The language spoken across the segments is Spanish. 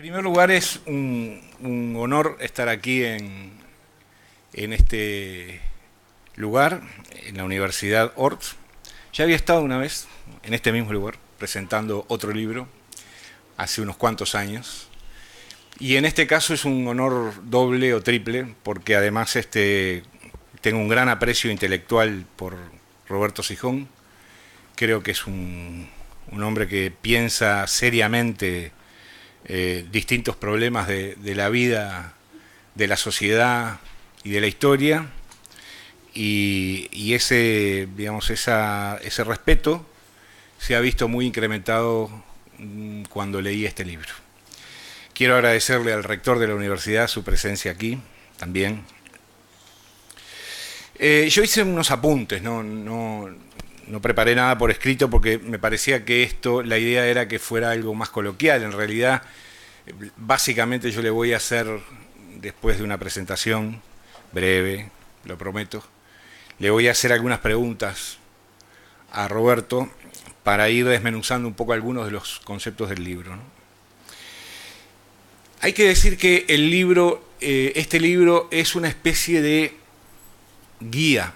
En primer lugar, es un honor estar aquí en este lugar, en la Universidad Ort. Ya había estado una vez en este mismo lugar presentando otro libro hace unos cuantos años. Y en este caso es un honor doble o triple, porque además tengo un gran aprecio intelectual por Roberto Sijón. Creo que es un hombre que piensa seriamente distintos problemas de la vida, de la sociedad y de la historia. Y ese respeto se ha visto muy incrementado cuando leí este libro. Quiero agradecerle al rector de la universidad su presencia aquí también. Yo hice unos apuntes, no preparé nada por escrito porque me parecía que la idea era que fuera algo más coloquial. En realidad, básicamente yo le voy a hacer, después de una presentación breve, lo prometo, le voy a hacer algunas preguntas a Roberto para ir desmenuzando un poco algunos de los conceptos del libro, ¿no? Hay que decir que este libro es una especie de guía,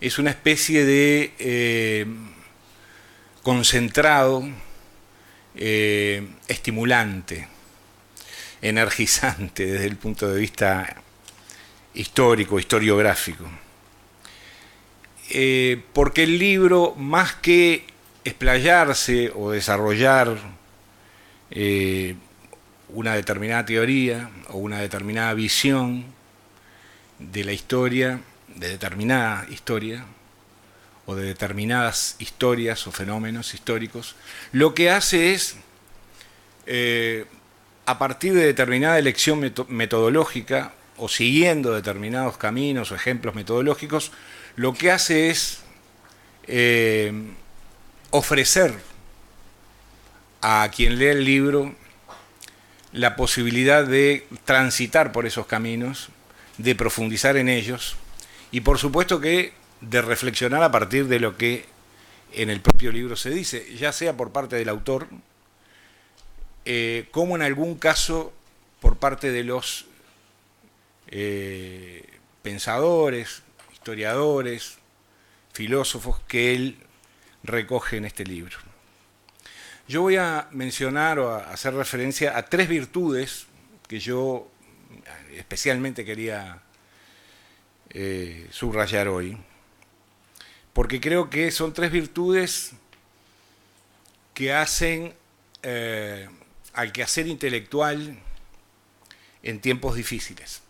es una especie de concentrado, estimulante, energizante desde el punto de vista histórico, historiográfico. Porque el libro, más que explayarse o desarrollar una determinada teoría o una determinada visión de la historia, de determinada historia, o de determinadas historias o fenómenos históricos, lo que hace es, a partir de determinada elección metodológica, o siguiendo determinados caminos o ejemplos metodológicos, lo que hace es ofrecer a quien lee el libro la posibilidad de transitar por esos caminos, de profundizar en ellos, y por supuesto que de reflexionar a partir de lo que en el propio libro se dice, ya sea por parte del autor, como en algún caso por parte de los pensadores, historiadores, filósofos que él recoge en este libro. Yo voy a mencionar o a hacer referencia a tres virtudes que yo especialmente quería subrayar hoy, porque creo que son tres virtudes que hacen al quehacer intelectual en tiempos difíciles.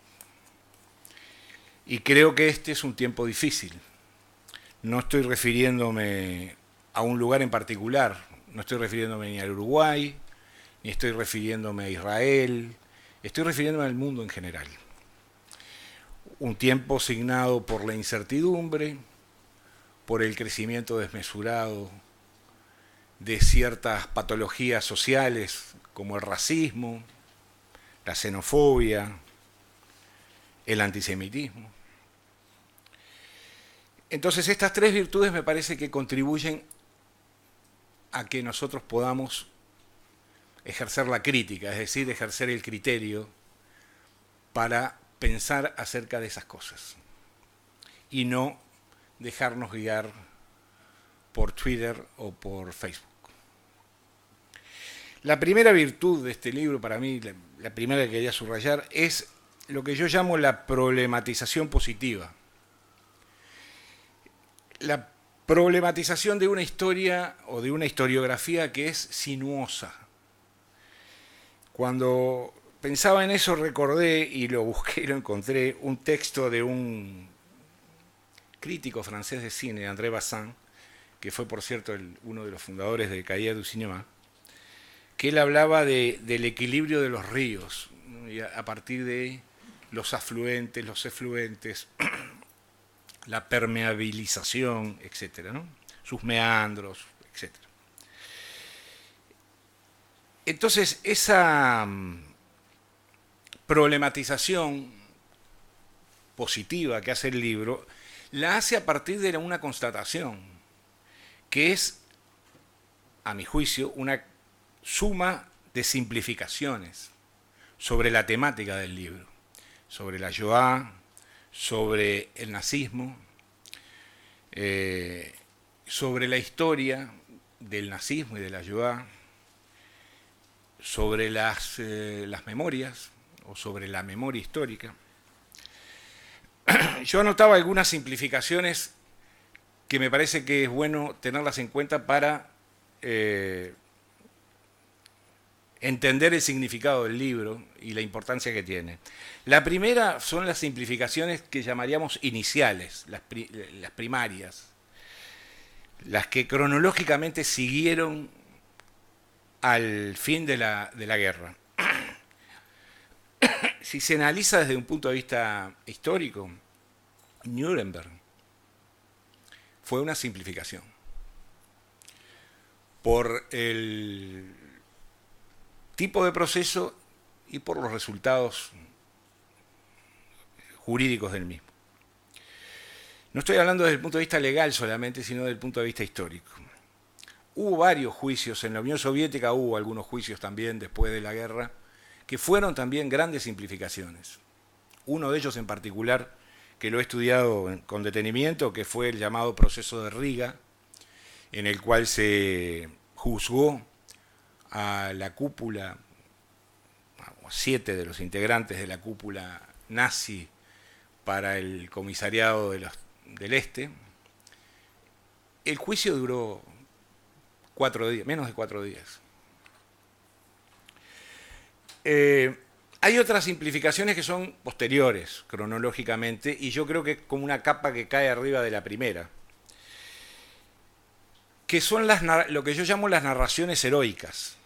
Y creo que este es un tiempo difícil. No estoy refiriéndome a un lugar en particular, no estoy refiriéndome ni al Uruguay, ni estoy refiriéndome a Israel, estoy refiriéndome al mundo en general. Un tiempo signado por la incertidumbre, por el crecimiento desmesurado de ciertas patologías sociales como el racismo, la xenofobia, el antisemitismo. Entonces estas tres virtudes me parece que contribuyen a que nosotros podamos ejercer la crítica, es decir, ejercer el criterio para pensar acerca de esas cosas y no dejarnos guiar por Twitter o por Facebook. La primera virtud de este libro, para mí, la primera que quería subrayar, es lo que yo llamo la problematización positiva. La problematización de una historia o de una historiografía que es sinuosa. Cuando pensaba en eso recordé, y lo busqué y lo encontré, un texto de un crítico francés de cine, André Bazin, que fue por cierto uno de los fundadores de Cahiers du Cinéma, que él hablaba del equilibrio de los ríos, ¿no? Y a partir de los afluentes, los efluentes, la permeabilización, etcétera, ¿no? Sus meandros, etcétera. Entonces, esa problematización positiva que hace el libro, la hace a partir de una constatación, que es, a mi juicio, una suma de simplificaciones sobre la temática del libro, sobre la Shoah, sobre el nazismo, sobre la historia del nazismo y de la Shoah, sobre las memorias o sobre la memoria histórica. Yo anotaba algunas simplificaciones que me parece que es bueno tenerlas en cuenta para entender el significado del libro y la importancia que tiene. La primera son las simplificaciones que llamaríamos iniciales, las primarias, las que cronológicamente siguieron al fin de la guerra. Si se analiza desde un punto de vista histórico, Nuremberg fue una simplificación por el tipo de proceso y por los resultados jurídicos del mismo. No estoy hablando desde el punto de vista legal solamente, sino desde el punto de vista histórico. Hubo varios juicios, en la Unión Soviética hubo algunos juicios también después de la guerra, que fueron también grandes simplificaciones. Uno de ellos en particular, que lo he estudiado con detenimiento, que fue el llamado proceso de Riga, en el cual se juzgó a la cúpula, a 7 de los integrantes de la cúpula nazi para el comisariado del Este. El juicio duró 4 días, menos de 4 días. Hay otras simplificaciones que son posteriores, cronológicamente, y yo creo que es como una capa que cae arriba de la primera, que son lo que yo llamo las narraciones heroicas.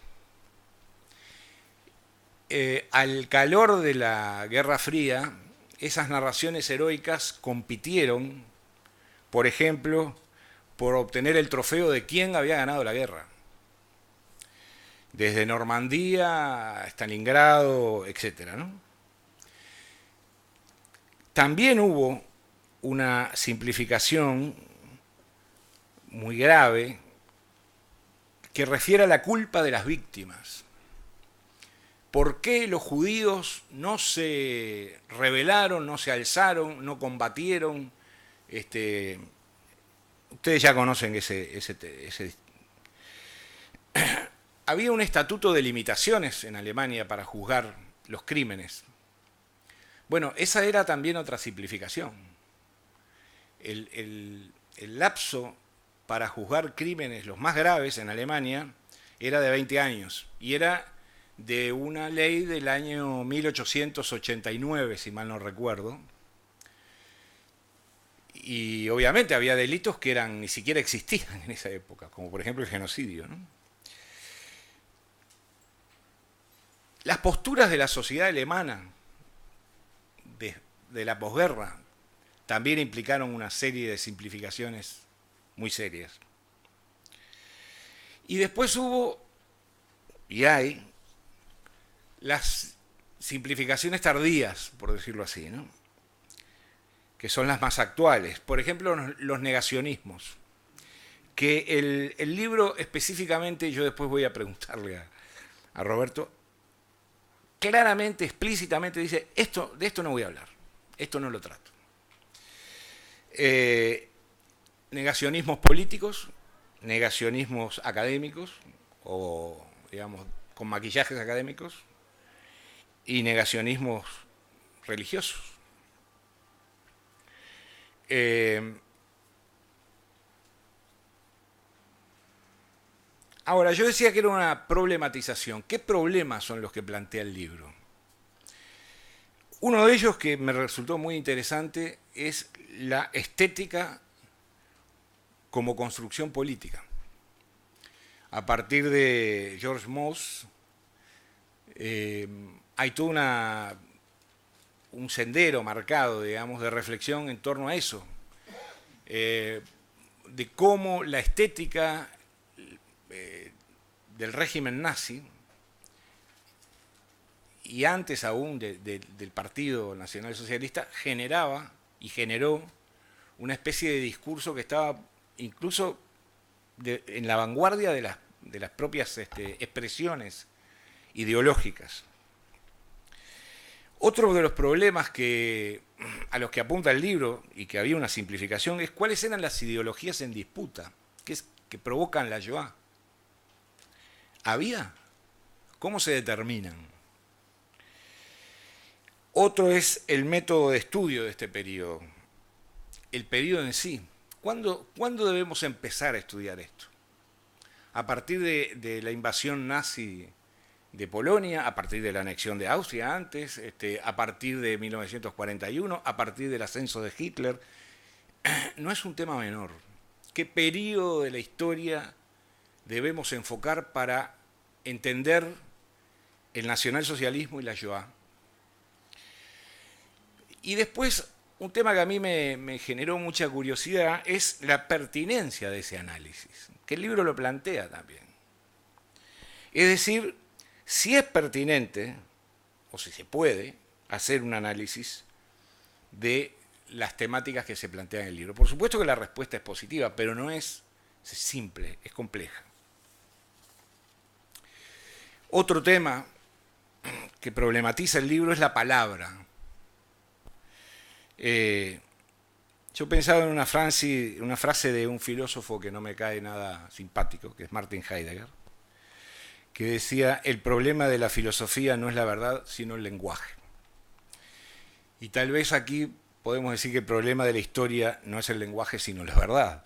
Al calor de la Guerra Fría, esas narraciones heroicas compitieron, por ejemplo, por obtener el trofeo de quién había ganado la guerra. Desde Normandía, Stalingrado, etc., ¿no? También hubo una simplificación muy grave que refiere a la culpa de las víctimas. ¿Por qué los judíos no se rebelaron, no se alzaron, no combatieron? Ustedes ya conocen ese había un estatuto de limitaciones en Alemania para juzgar los crímenes. Bueno, esa era también otra simplificación. El lapso para juzgar crímenes los más graves en Alemania era de 20 años y era de una ley del año 1889, si mal no recuerdo. Y obviamente había delitos que ni siquiera existían en esa época, como por ejemplo el genocidio, ¿no? Las posturas de la sociedad alemana de la posguerra también implicaron una serie de simplificaciones muy serias. Y después hubo, y hay, las simplificaciones tardías, por decirlo así, ¿no? Que son las más actuales. Por ejemplo, los negacionismos. Que el libro específicamente, yo después voy a preguntarle a Roberto, claramente, explícitamente dice, de esto no voy a hablar, esto no lo trato. Negacionismos políticos, negacionismos académicos, o digamos, con maquillajes académicos, y negacionismos religiosos. Ahora, yo decía que era una problematización. ¿Qué problemas son los que plantea el libro? Uno de ellos que me resultó muy interesante es la estética como construcción política. A partir de George Mosse, hay todo un sendero marcado, digamos, de reflexión en torno a eso, de cómo la estética del régimen nazi y antes aún del Partido Nacional Socialista generaba y generó una especie de discurso que estaba incluso en la vanguardia de las propias expresiones ideológicas. Otro de los problemas a los que apunta el libro, y que había una simplificación, es cuáles eran las ideologías en disputa que provocan la Shoah. ¿Había? ¿Cómo se determinan? Otro es el método de estudio de este periodo, el periodo en sí. ¿Cuándo debemos empezar a estudiar esto? ¿A partir de la invasión nazi de Polonia, a partir de la anexión de Austria antes, a partir de 1941, a partir del ascenso de Hitler? No es un tema menor. ¿Qué periodo de la historia debemos enfocar para entender el nacionalsocialismo y la Shoah? Y después, un tema que a mí me generó mucha curiosidad es la pertinencia de ese análisis, que el libro lo plantea también. Es decir, si es pertinente, o si se puede, hacer un análisis de las temáticas que se plantean en el libro. Por supuesto que la respuesta es positiva, pero no es simple, es compleja. Otro tema que problematiza el libro es la palabra. Yo pensaba en una frase de un filósofo que no me cae nada simpático, que es Martin Heidegger, que decía: el problema de la filosofía no es la verdad, sino el lenguaje. Y tal vez aquí podemos decir que el problema de la historia no es el lenguaje, sino la verdad.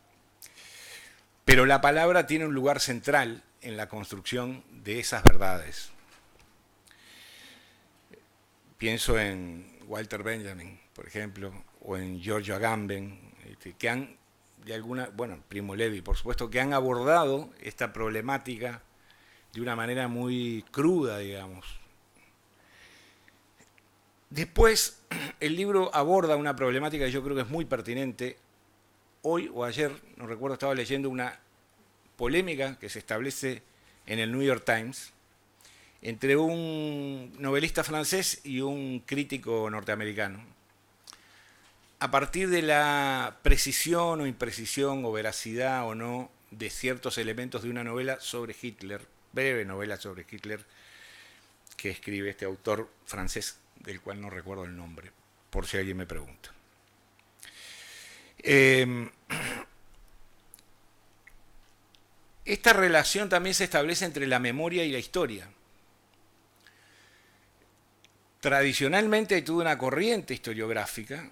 Pero la palabra tiene un lugar central en la construcción de esas verdades. Pienso en Walter Benjamin, por ejemplo, o en Giorgio Agamben, que han, Primo Levi, por supuesto, que han abordado esta problemática de una manera muy cruda, digamos. Después, el libro aborda una problemática que yo creo que es muy pertinente. Hoy o ayer, no recuerdo, estaba leyendo una polémica que se establece en el New York Times entre un novelista francés y un crítico norteamericano, a partir de la precisión o imprecisión o veracidad o no de ciertos elementos de una novela sobre Hitler, breve novela sobre Hitler, que escribe este autor francés, del cual no recuerdo el nombre, por si alguien me pregunta. Esta relación también se establece entre la memoria y la historia. Tradicionalmente hay toda una corriente historiográfica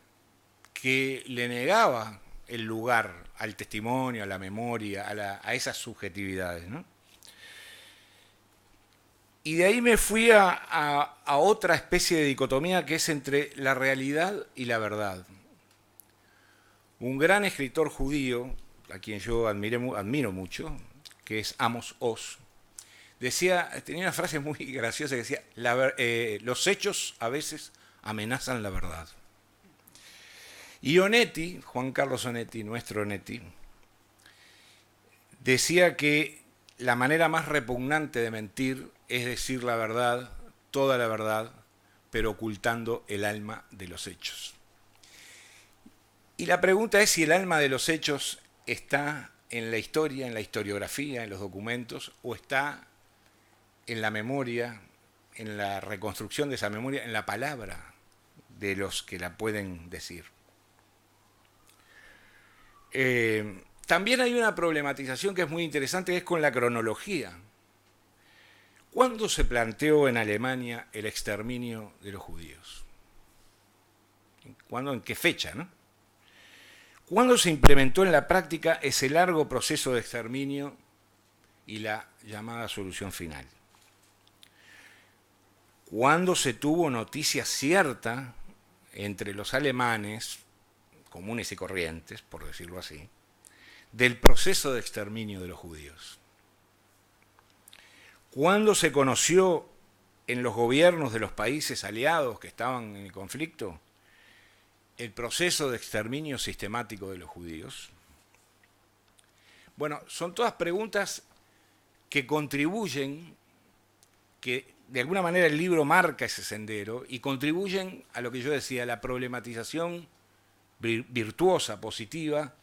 que le negaba el lugar al testimonio, a la memoria, a esas subjetividades, ¿no? Y de ahí me fui a otra especie de dicotomía que es entre la realidad y la verdad. Un gran escritor judío, a quien yo admiro mucho, que es Amos Oz, tenía una frase muy graciosa que decía: los hechos a veces amenazan la verdad. Y Onetti, Juan Carlos Onetti, nuestro Onetti, decía que la manera más repugnante de mentir es decir la verdad, toda la verdad, pero ocultando el alma de los hechos. Y la pregunta es si el alma de los hechos está en la historia, en la historiografía, en los documentos, o está en la memoria, en la reconstrucción de esa memoria, en la palabra de los que la pueden decir. También hay una problematización que es muy interesante, que es con la cronología. ¿Cuándo se planteó en Alemania el exterminio de los judíos? ¿En qué fecha, no? ¿Cuándo se implementó en la práctica ese largo proceso de exterminio y la llamada solución final? ¿Cuándo se tuvo noticia cierta entre los alemanes, comunes y corrientes, por decirlo así, del proceso de exterminio de los judíos? ¿Cuándo se conoció en los gobiernos de los países aliados que estaban en el conflicto el proceso de exterminio sistemático de los judíos? Bueno, son todas preguntas que contribuyen, que de alguna manera el libro marca ese sendero y contribuyen a lo que yo decía, la problematización virtuosa, positiva,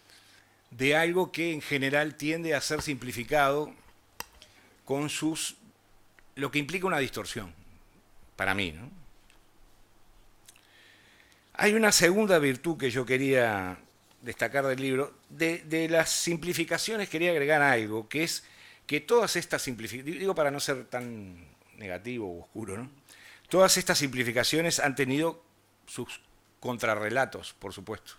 de algo que en general tiende a ser simplificado con sus lo que implica una distorsión, para mí, ¿no? Hay una segunda virtud que yo quería destacar del libro. De las simplificaciones quería agregar algo, que es que todas estas simplificaciones, digo para no ser tan negativo o oscuro, ¿no? Todas estas simplificaciones han tenido sus contrarrelatos, por supuesto.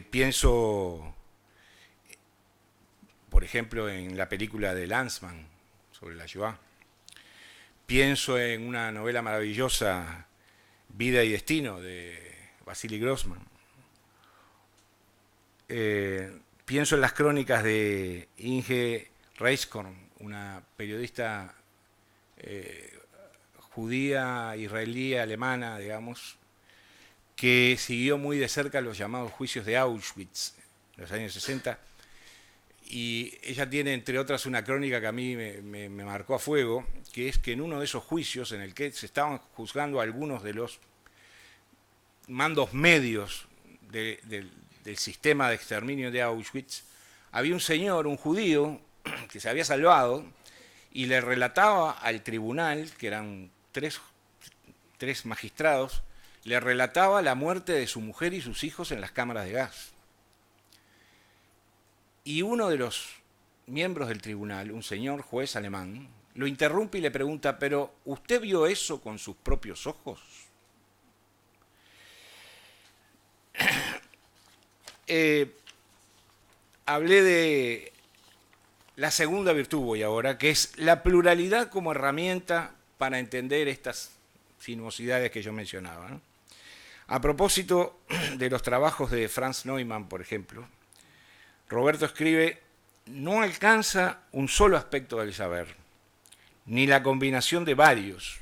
Pienso, por ejemplo, en la película de Lanzmann sobre la Shoah. Pienso en una novela maravillosa, Vida y Destino, de Vasily Grossman. Pienso en las crónicas de Inge Reichhorn, una periodista judía, israelí, alemana, digamos, que siguió muy de cerca los llamados juicios de Auschwitz en los años 60. Y ella tiene, entre otras, una crónica que a mí me marcó a fuego, que es que en uno de esos juicios en el que se estaban juzgando algunos de los mandos medios del sistema de exterminio de Auschwitz, había un señor, un judío, que se había salvado y le relataba al tribunal, que eran tres magistrados, le relataba la muerte de su mujer y sus hijos en las cámaras de gas. Y uno de los miembros del tribunal, un señor juez alemán, lo interrumpe y le pregunta, ¿pero usted vio eso con sus propios ojos? Hablé de la segunda virtud, voy ahora, que es la pluralidad como herramienta para entender estas sinuosidades que yo mencionaba, ¿no? A propósito de los trabajos de Franz Neumann, por ejemplo, Roberto escribe, no alcanza un solo aspecto del saber, ni la combinación de varios,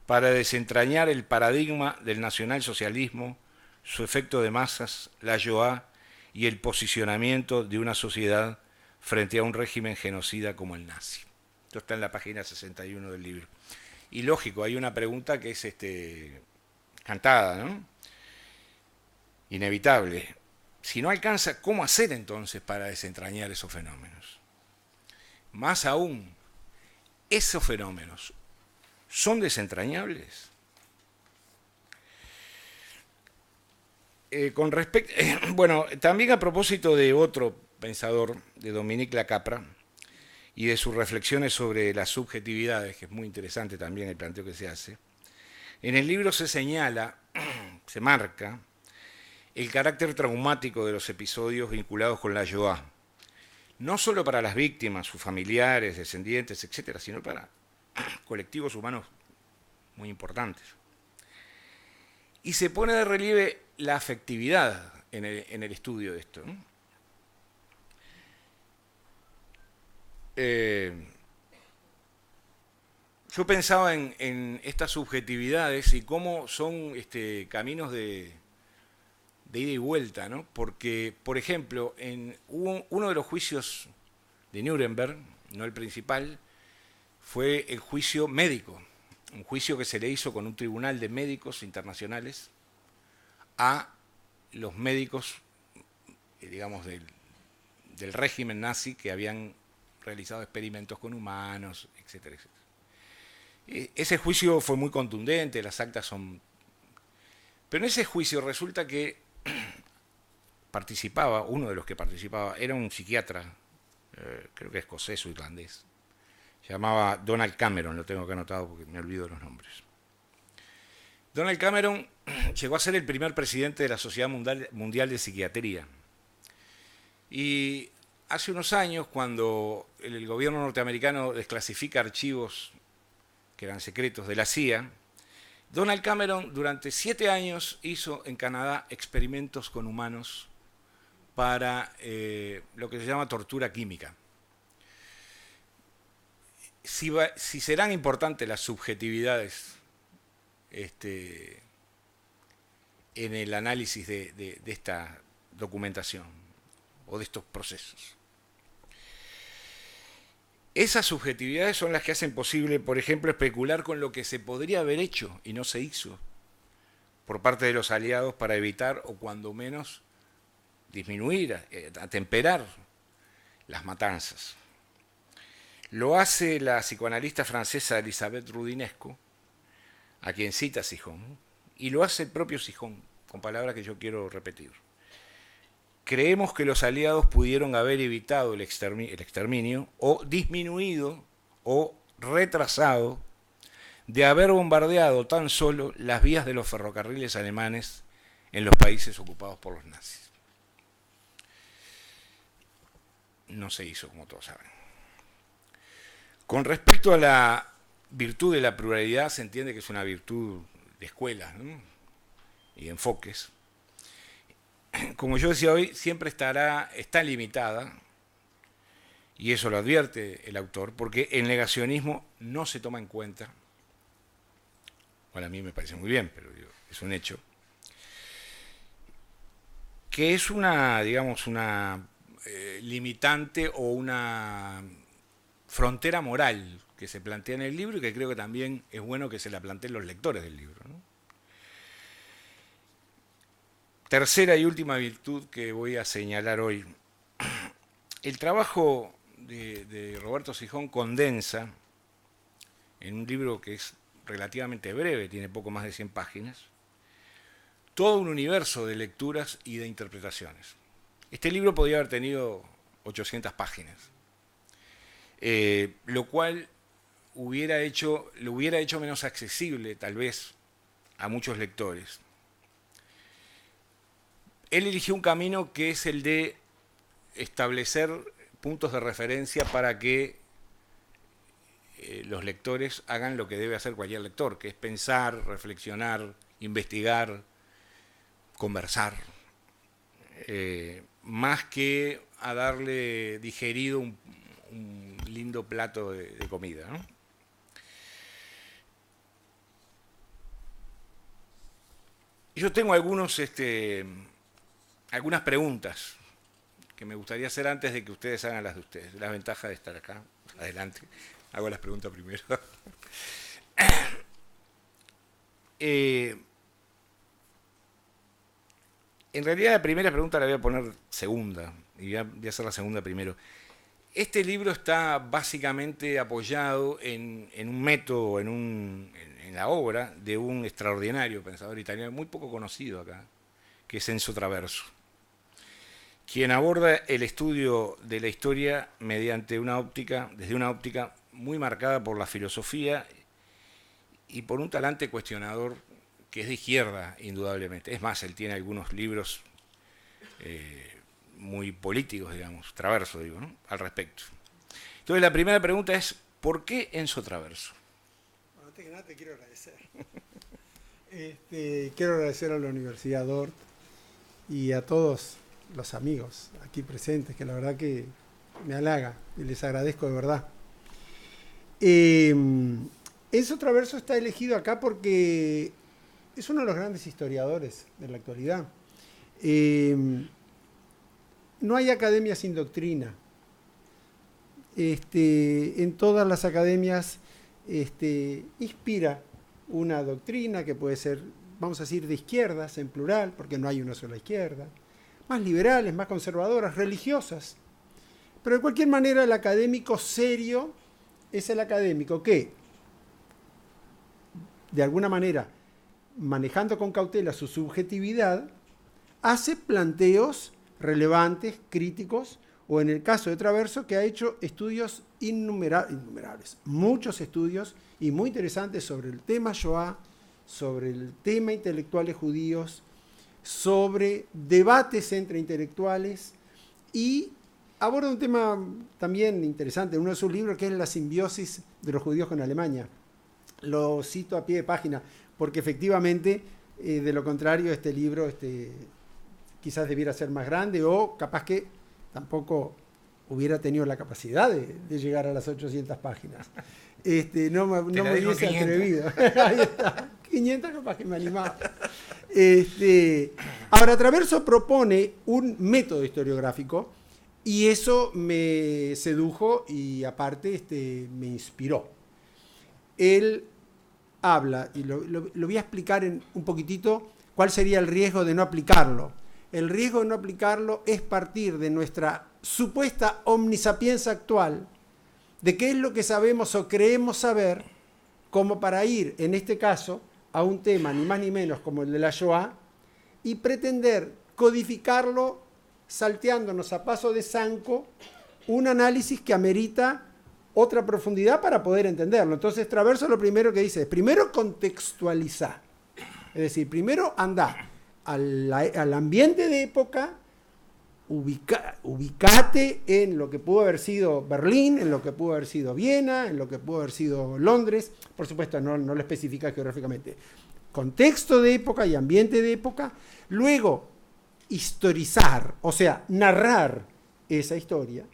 para desentrañar el paradigma del nacionalsocialismo, su efecto de masas, la Shoah y el posicionamiento de una sociedad frente a un régimen genocida como el nazi. Esto está en la página 61 del libro. Y lógico, hay una pregunta que es cantada, ¿no? Inevitable. Si no alcanza, ¿cómo hacer entonces para desentrañar esos fenómenos? Más aún, ¿esos fenómenos son desentrañables? Bueno, también a propósito de otro pensador, de Dominique Lacapra, y de sus reflexiones sobre las subjetividades, que es muy interesante también el planteo que se hace, en el libro se señala, se marca, el carácter traumático de los episodios vinculados con la Shoah, no solo para las víctimas, sus familiares, descendientes, etcétera, sino para colectivos humanos muy importantes. Y se pone de relieve la afectividad en el estudio de esto, ¿no? Yo pensaba en estas subjetividades y cómo son caminos de ida y vuelta, ¿no? Porque, por ejemplo, en uno de los juicios de Nuremberg, no el principal, fue el juicio médico, un juicio que se le hizo con un tribunal de médicos internacionales a los médicos, digamos, del régimen nazi que habían realizado experimentos con humanos, etcétera, etcétera. Ese juicio fue muy contundente, las actas son... Pero en ese juicio resulta que participaba, uno de los que participaba, era un psiquiatra, creo que escocés o irlandés, se llamaba Donald Cameron, lo tengo que anotado porque me olvido de los nombres. Donald Cameron llegó a ser el primer presidente de la Sociedad Mundial de Psiquiatría. Y hace unos años, cuando el gobierno norteamericano desclasifica archivos que eran secretos de la CIA, Donald Cameron durante 7 años hizo en Canadá experimentos con humanos para lo que se llama tortura química. Si serán importantes las subjetividades en el análisis de esta documentación o de estos procesos. Esas subjetividades son las que hacen posible, por ejemplo, especular con lo que se podría haber hecho y no se hizo por parte de los aliados para evitar o cuando menos disminuir, atemperar las matanzas. Lo hace la psicoanalista francesa Elisabeth Roudinesco, a quien cita Sijón, y lo hace el propio Sijón, con palabras que yo quiero repetir. Creemos que los aliados pudieron haber evitado el exterminio o disminuido o retrasado de haber bombardeado tan solo las vías de los ferrocarriles alemanes en los países ocupados por los nazis. No se hizo, como todos saben. Con respecto a la virtud de la pluralidad, se entiende que es una virtud de escuelas, ¿no? Y enfoques. Como yo decía hoy, siempre está limitada, y eso lo advierte el autor, porque el negacionismo no se toma en cuenta. Bueno, a mí me parece muy bien, pero digo, es un hecho. Que es una, digamos, una limitante o una frontera moral que se plantea en el libro y que creo que también es bueno que se la planteen los lectores del libro, ¿no? Tercera y última virtud que voy a señalar hoy. El trabajo de Roberto Sijón condensa en un libro que es relativamente breve, tiene poco más de 100 páginas, todo un universo de lecturas y de interpretaciones. Este libro podría haber tenido 800 páginas, lo cual lo hubiera hecho menos accesible, tal vez, a muchos lectores. Él eligió un camino que es el de establecer puntos de referencia para que los lectores hagan lo que debe hacer cualquier lector, que es pensar, reflexionar, investigar, conversar, más que a darle digerido un lindo plato de comida, ¿no? Yo tengo algunas preguntas que me gustaría hacer antes de que ustedes hagan las de ustedes. La ventaja de estar acá, adelante. Hago las preguntas primero. En realidad la primera pregunta la voy a poner segunda, y voy a hacer la segunda primero. Este libro está básicamente apoyado en un método, en la obra de un extraordinario pensador italiano, muy poco conocido acá, que es Enzo Traverso, quien aborda el estudio de la historia desde una óptica muy marcada por la filosofía y por un talante cuestionador que es de izquierda, indudablemente. Es más, él tiene algunos libros muy políticos, digamos, Traverso, digo, ¿no?, al respecto. Entonces, la primera pregunta es, ¿por qué Enzo Traverso? Bueno, antes que nada te quiero agradecer. Quiero agradecer a la Universidad Dort y a todos los amigos aquí presentes, que la verdad que me halaga y les agradezco de verdad. Enzo Traverso está elegido acá porque es uno de los grandes historiadores de la actualidad. No hay academia sin doctrina. En todas las academias inspira una doctrina que puede ser, vamos a decir, de izquierdas en plural, porque no hay una sola izquierda, más liberales, más conservadoras, religiosas. Pero de cualquier manera el académico serio es el académico que, de alguna manera, manejando con cautela su subjetividad, hace planteos relevantes, críticos, o en el caso de Traverso, que ha hecho estudios innumerables, muchos estudios y muy interesantes sobre el tema Shoah, sobre el tema intelectuales judíos, sobre debates entre intelectuales, y aborda un tema también interesante en uno de sus libros, que es la simbiosis de los judíos con Alemania. Lo cito a pie de página, porque efectivamente, de lo contrario, este libro quizás debiera ser más grande, o capaz que tampoco hubiera tenido la capacidad de llegar a las 800 páginas. No me hubiese atrevido. Ahí está. 500 capaz que me animaba. Ahora, Traverso propone un método historiográfico y eso me sedujo y aparte me inspiró. Él habla, y lo voy a explicar un poquitito, cuál sería el riesgo de no aplicarlo. El riesgo de no aplicarlo es partir de nuestra supuesta omnisapiencia actual de qué es lo que sabemos o creemos saber, como para ir, en este caso, a un tema ni más ni menos como el de la Shoah, y pretender codificarlo salteándonos a paso de zanco un análisis que amerita otra profundidad para poder entenderlo. Entonces, Traverso lo primero que dice es, primero contextualizar. Es decir, primero anda al ambiente de época, ubicate en lo que pudo haber sido Berlín, en lo que pudo haber sido Viena, en lo que pudo haber sido Londres. Por supuesto, no lo especifica geográficamente. Contexto de época y ambiente de época. Luego, historizar, o sea, narrar esa historia.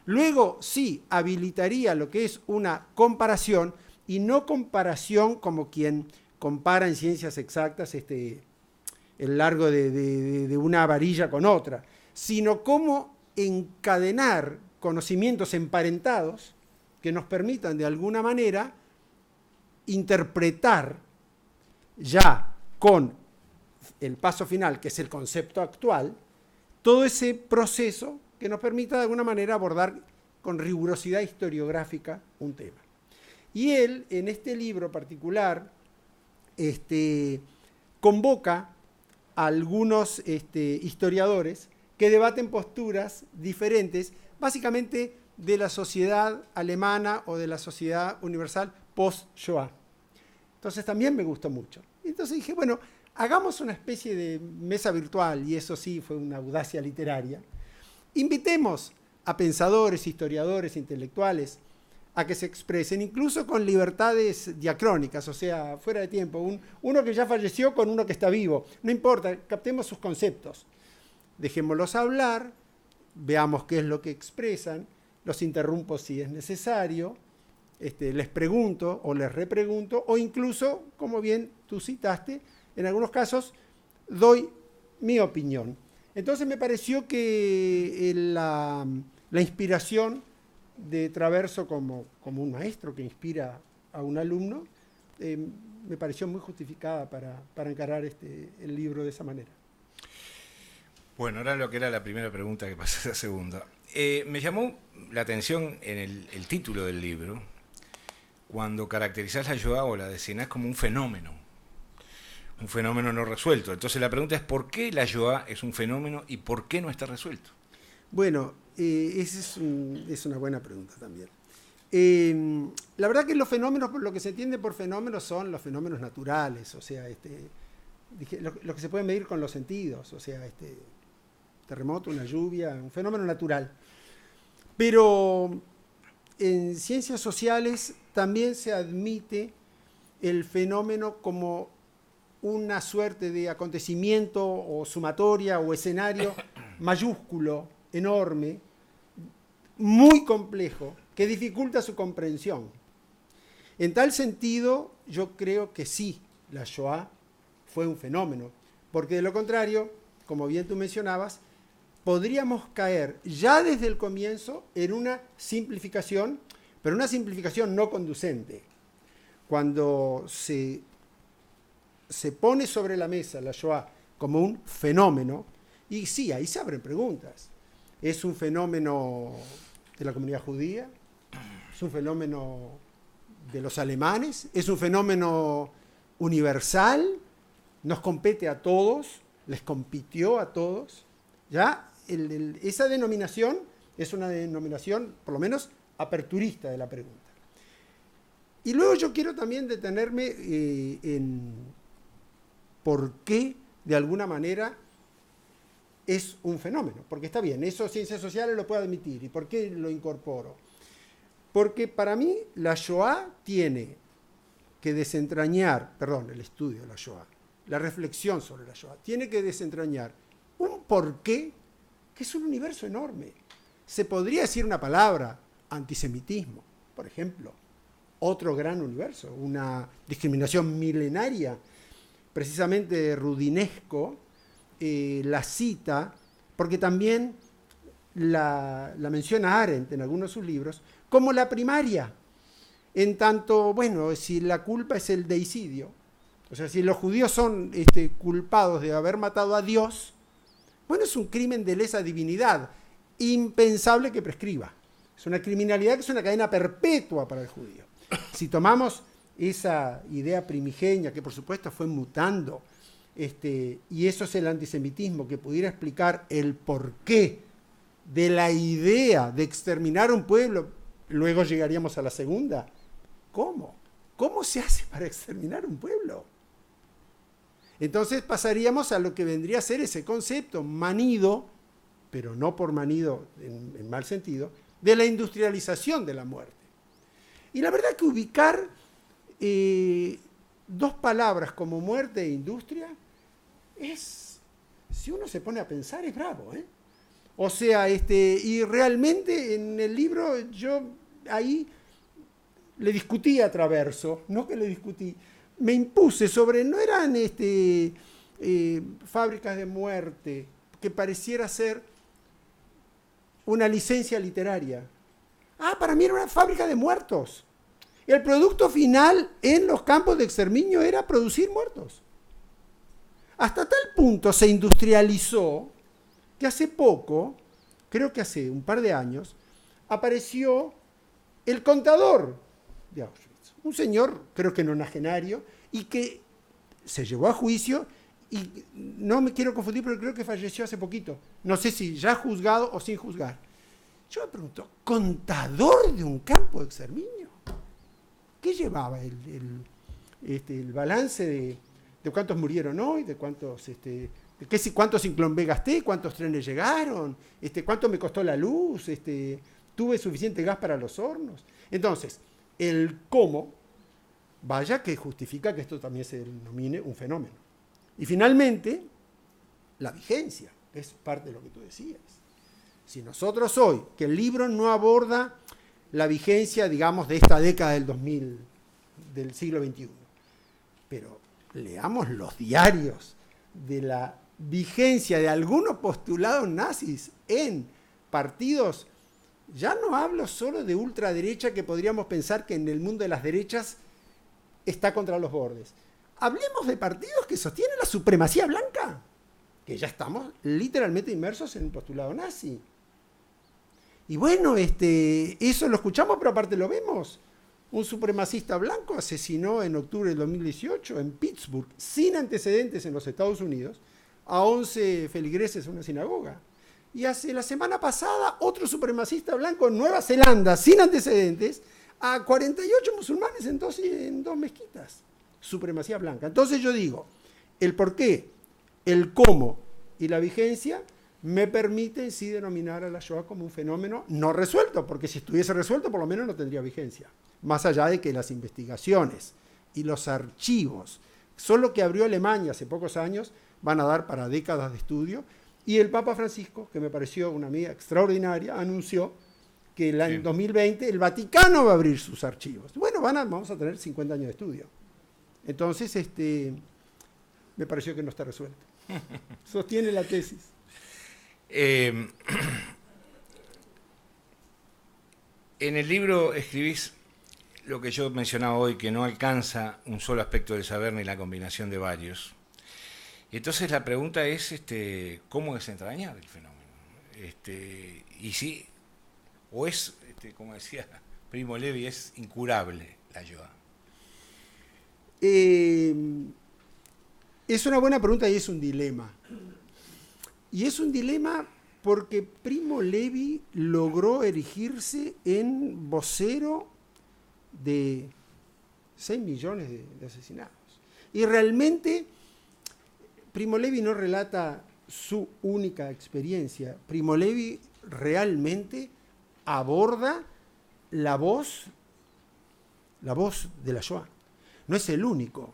Luego, sí, habilitaría lo que es una comparación, y no comparación como quien compara en ciencias exactas el largo de una varilla con otra, sino cómo encadenar conocimientos emparentados que nos permitan de alguna manera interpretar ya con el paso final, que es el concepto actual, todo ese proceso que nos permita de alguna manera abordar con rigurosidad historiográfica un tema. Y él, en este libro particular, convoca a algunos historiadores que debaten posturas diferentes, básicamente de la sociedad alemana o de la sociedad universal post-Shoah. Entonces también me gustó mucho. Entonces dije, bueno, hagamos una especie de mesa virtual, y eso sí fue una audacia literaria. Invitemos a pensadores, historiadores, intelectuales, a que se expresen, incluso con libertades diacrónicas, o sea, fuera de tiempo. Uno que ya falleció con uno que está vivo. No importa, captemos sus conceptos. Dejémoslos hablar, veamos qué es lo que expresan, los interrumpo si es necesario, les pregunto o les repregunto, o incluso, como bien tú citaste, en algunos casos doy mi opinión. Entonces me pareció que la inspiración de Traverso como un maestro que inspira a un alumno, me pareció muy justificada para encarar el libro de esa manera. Bueno, ahora lo que era la primera pregunta que pasé a la segunda. Me llamó la atención en el título del libro, cuando caracterizás la Shoah o la designás como un fenómeno no resuelto. Entonces la pregunta es, ¿por qué la Shoah es un fenómeno y por qué no está resuelto? Bueno, esa es una buena pregunta también. La verdad que los fenómenos, lo que se entiende por fenómenos son los fenómenos naturales, o sea, lo que se puede medir con los sentidos, o sea, terremoto, una lluvia, un fenómeno natural. Pero en ciencias sociales también se admite el fenómeno como una suerte de acontecimiento o sumatoria o escenario mayúsculo, enorme, muy complejo, que dificulta su comprensión. En tal sentido, yo creo que sí, la Shoah fue un fenómeno, porque de lo contrario, como bien tú mencionabas, podríamos caer ya desde el comienzo en una simplificación, pero una simplificación no conducente. Cuando se pone sobre la mesa la Shoah como un fenómeno, y sí, ahí se abren preguntas. ¿Es un fenómeno de la comunidad judía? ¿Es un fenómeno de los alemanes? ¿Es un fenómeno universal? ¿Nos compete a todos? ¿Les compitió a todos? ¿Ya? Esa denominación es una denominación, por lo menos, aperturista de la pregunta. Y luego yo quiero también detenerme en por qué, de alguna manera, es un fenómeno. Porque está bien, eso ciencias sociales lo puede admitir. ¿Y por qué lo incorporo? Porque para mí la Shoah tiene que desentrañar, el estudio de la Shoah, la reflexión sobre la Shoah, tiene que desentrañar un porqué que es un universo enorme. Se podría decir una palabra, antisemitismo, por ejemplo, otro gran universo, una discriminación milenaria. Precisamente Rudinesco la cita, porque también la menciona Arendt en algunos de sus libros, como la primaria, en tanto, bueno, si la culpa es el deicidio, o sea, si los judíos son culpados de haber matado a Dios, bueno, es un crimen de lesa divinidad, impensable que prescriba. Es una criminalidad que es una cadena perpetua para el judío. Si tomamos esa idea primigenia, que por supuesto fue mutando, y eso es el antisemitismo, que pudiera explicar el porqué de la idea de exterminar un pueblo, luego llegaríamos a la segunda. ¿Cómo? ¿Cómo se hace para exterminar un pueblo? Entonces pasaríamos a lo que vendría a ser ese concepto manido, pero no por manido en mal sentido, de la industrialización de la muerte. Y la verdad que ubicar dos palabras como muerte e industria es, si uno se pone a pensar, es bravo, ¿eh? O sea, y realmente en el libro yo ahí le discutí a Traverso, no que le discutí, me impuse sobre, no eran fábricas de muerte, que pareciera ser una licencia literaria. Para mí era una fábrica de muertos. El producto final en los campos de exterminio era producir muertos. Hasta tal punto se industrializó que hace poco, creo que hace un par de años, apareció el contador de Auschwitz. Un señor, creo que nonagenario, y que se llevó a juicio, y no me quiero confundir, pero creo que falleció hace poquito. No sé si ya juzgado o sin juzgar. Yo me pregunto, ¿contador de un campo de exterminio? ¿Qué llevaba el balance de cuántos murieron hoy, de cuántos... ¿Cuántos ciclón B gasté? ¿Cuántos trenes llegaron? ¿Cuánto me costó la luz? ¿Tuve suficiente gas para los hornos? Entonces, el cómo, vaya que justifica que esto también se denomine un fenómeno. Y finalmente, la vigencia, que es parte de lo que tú decías. Si nosotros hoy, que el libro no aborda la vigencia, digamos, de esta década del 2000, del siglo XXI, pero leamos los diarios de la vigencia de algunos postulados nazis en partidos, ya no hablo solo de ultraderecha, que podríamos pensar que en el mundo de las derechas está contra los bordes. Hablemos de partidos que sostienen la supremacía blanca, que ya estamos literalmente inmersos en el postulado nazi. Y bueno, eso lo escuchamos, pero aparte lo vemos. Un supremacista blanco asesinó en octubre del 2018 en Pittsburgh, sin antecedentes en los Estados Unidos, a 11 feligreses en una sinagoga. Y hace la semana pasada, otro supremacista blanco en Nueva Zelanda, sin antecedentes, a 48 musulmanes en dos mezquitas. Supremacía blanca. Entonces yo digo, el por qué, el cómo y la vigencia me permiten sí denominar a la Shoah como un fenómeno no resuelto, porque si estuviese resuelto por lo menos no tendría vigencia. Más allá de que las investigaciones y los archivos, solo que abrió Alemania hace pocos años, van a dar para décadas de estudio. Y el Papa Francisco, que me pareció una medida extraordinaria, anunció que en 2020 el Vaticano va a abrir sus archivos. Bueno, vamos a tener 50 años de estudio. Entonces, me pareció que no está resuelto. Sostiene la tesis. En el libro escribís lo que yo mencionaba hoy, que no alcanza un solo aspecto del saber ni la combinación de varios. Y entonces la pregunta es, ¿cómo desentrañar el fenómeno? Y si, o es, como decía Primo Levi, es incurable la Shoah. Es una buena pregunta y es un dilema. Y es un dilema porque Primo Levi logró erigirse en vocero de 6 millones de asesinados. Y realmente Primo Levi no relata su única experiencia. Primo Levi realmente aborda la voz de la Shoah. No es el único.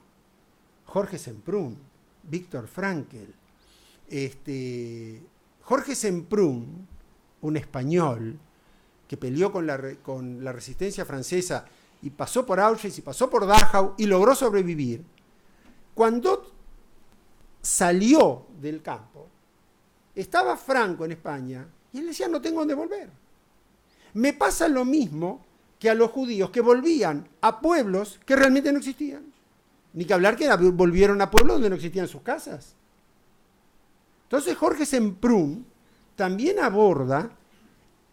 Jorge Semprún, Víctor Frankl. Jorge Semprún, un español que peleó con la resistencia francesa y pasó por Auschwitz y pasó por Dachau y logró sobrevivir. Cuando salió del campo, estaba Franco en España y él decía, no tengo dónde volver. Me pasa lo mismo que a los judíos que volvían a pueblos que realmente no existían. Ni que hablar que volvieron a pueblos donde no existían sus casas. Entonces Jorge Semprún también aborda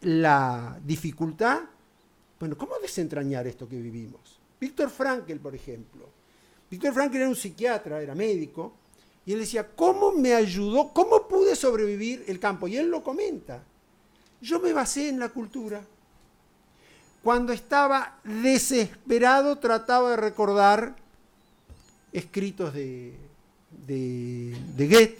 la dificultad, bueno, ¿cómo desentrañar esto que vivimos? Viktor Frankl, por ejemplo. Viktor Frankl era un psiquiatra, era médico, y él decía, ¿cómo me ayudó? ¿Cómo pude sobrevivir el campo? Y él lo comenta. Yo me basé en la cultura. Cuando estaba desesperado trataba de recordar escritos de Goethe.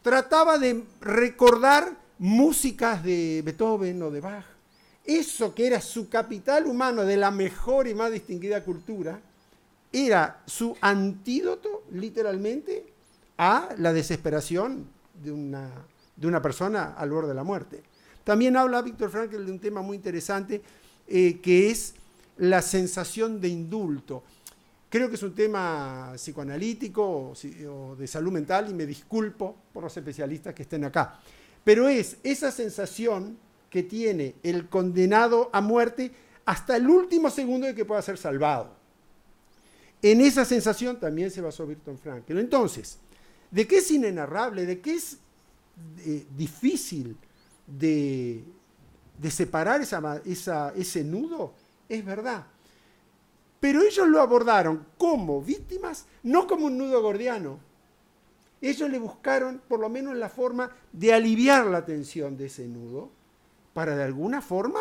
Trataba de recordar músicas de Beethoven o de Bach. Eso que era su capital humano de la mejor y más distinguida cultura, era su antídoto, literalmente, a la desesperación de una persona al borde de la muerte. También habla Viktor Frankl de un tema muy interesante, que es la sensación de indulto. Creo que es un tema psicoanalítico o de salud mental, y me disculpo por los especialistas que estén acá. Pero es esa sensación que tiene el condenado a muerte hasta el último segundo de que pueda ser salvado. En esa sensación también se basó Viktor Frankl. Entonces, ¿de qué es inenarrable? ¿De qué es difícil de separar ese nudo? Es verdad. Pero ellos lo abordaron como víctimas, no como un nudo gordiano. Ellos le buscaron, por lo menos, la forma de aliviar la tensión de ese nudo, para de alguna forma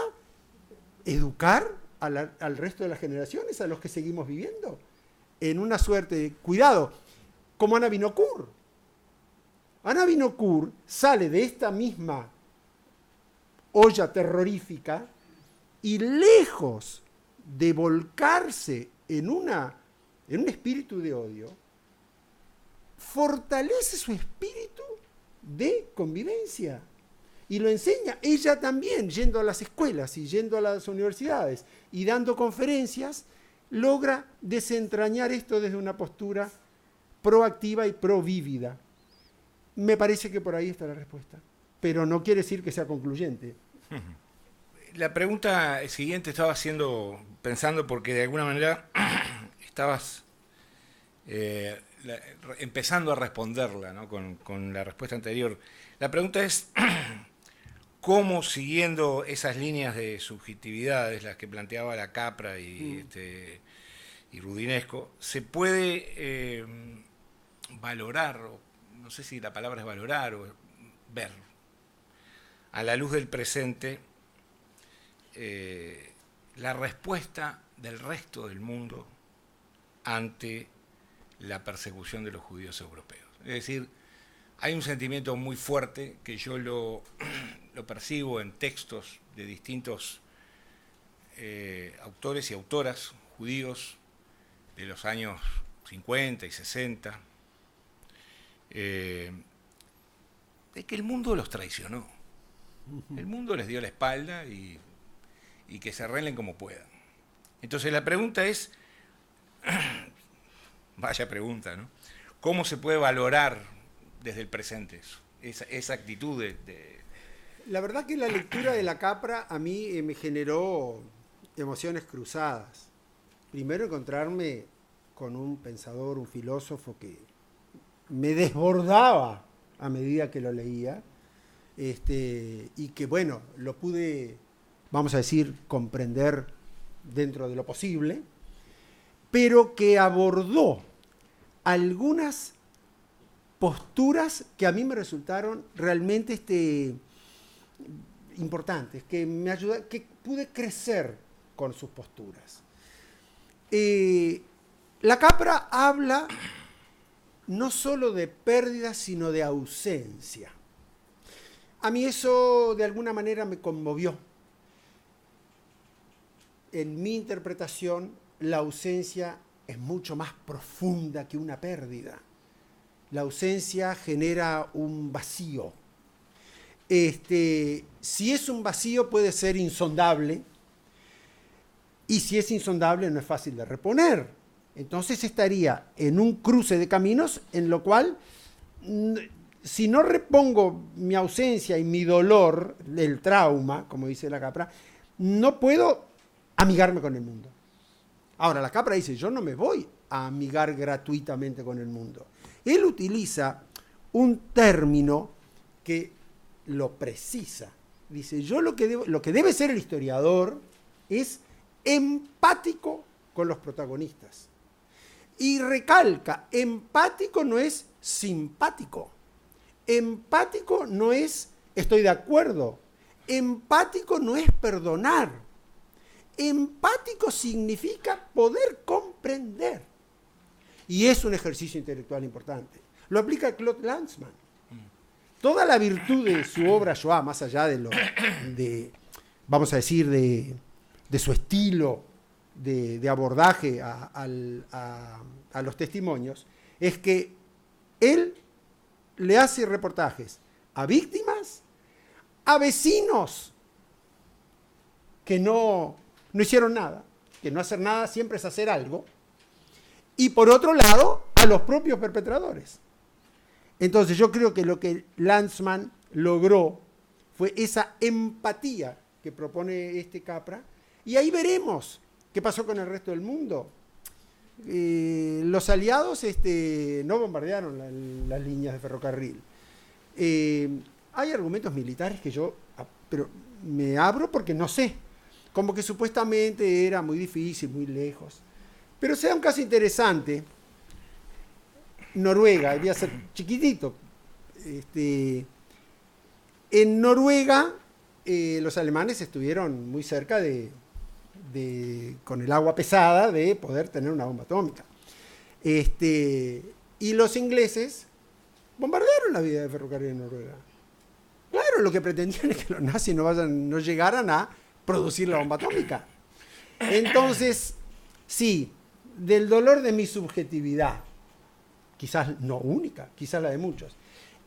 educar al resto de las generaciones, a los que seguimos viviendo, en una suerte de cuidado, como Anna Vinokur. Anna Vinokur sale de esta misma olla terrorífica y, lejos de volcarse en un espíritu de odio, fortalece su espíritu de convivencia y lo enseña. Ella también, yendo a las escuelas y yendo a las universidades y dando conferencias, logra desentrañar esto desde una postura proactiva y provívida. Me parece que por ahí está la respuesta, pero no quiere decir que sea concluyente. La pregunta siguiente estaba pensando porque de alguna manera estabas empezando a responderla, ¿no? con la respuesta anterior. La pregunta es cómo, siguiendo esas líneas de subjetividades, las que planteaba la Capra y Rudinesco, se puede valorar, o no sé si la palabra es valorar o ver, a la luz del presente, la respuesta del resto del mundo ante la persecución de los judíos europeos. Es decir, hay un sentimiento muy fuerte que yo lo percibo en textos de distintos autores y autoras judíos de los años 50 y 60, de que el mundo los traicionó. El mundo les dio la espalda y que se arreglen como puedan. Entonces la pregunta es, vaya pregunta, ¿no? ¿Cómo se puede valorar desde el presente eso? Esa actitud de... La verdad que la lectura de la Capra a mí me generó emociones cruzadas. Primero, encontrarme con un pensador, un filósofo que me desbordaba a medida que lo leía, y que, bueno, lo pude, vamos a decir, comprender dentro de lo posible, pero que abordó algunas posturas que a mí me resultaron realmente importantes, que me ayudaron, que pude crecer con sus posturas. La Capra habla no solo de pérdida, sino de ausencia. A mí eso de alguna manera me conmovió. En mi interpretación, la ausencia es mucho más profunda que una pérdida. La ausencia genera un vacío. Si es un vacío, puede ser insondable, y si es insondable, no es fácil de reponer. Entonces estaría en un cruce de caminos en lo cual, si no repongo mi ausencia y mi dolor, el trauma, como dice la Capra, no puedo amigarme con el mundo. Ahora, la Capra dice, yo no me voy a amigar gratuitamente con el mundo. Él utiliza un término que lo precisa. Dice, yo lo que debe ser el historiador es empático con los protagonistas. Y recalca, empático no es simpático. Empático no es estoy de acuerdo. Empático no es perdonar. Empático significa poder comprender. Y es un ejercicio intelectual importante. Lo aplica Claude Lanzmann. Toda la virtud de su obra Shoah, más allá vamos a decir, de su estilo de abordaje a los testimonios, es que él le hace reportajes a víctimas, a vecinos que no hicieron nada, que no hacer nada siempre es hacer algo, y por otro lado, a los propios perpetradores. Entonces yo creo que lo que Lanzmann logró fue esa empatía que propone este Capra, y ahí veremos qué pasó con el resto del mundo. Los aliados no bombardearon las líneas de ferrocarril. Hay argumentos militares que pero me abro porque no sé, como que supuestamente era muy difícil, muy lejos. Pero se da un caso interesante. Noruega, debía ser chiquitito. En Noruega, los alemanes estuvieron muy cerca con el agua pesada de poder tener una bomba atómica. Y los ingleses bombardearon la vía de ferrocarril en Noruega. Claro, lo que pretendían es que los nazis no llegaran a producir la bomba atómica. Entonces, sí, del dolor de mi subjetividad, quizás no única, quizás la de muchos,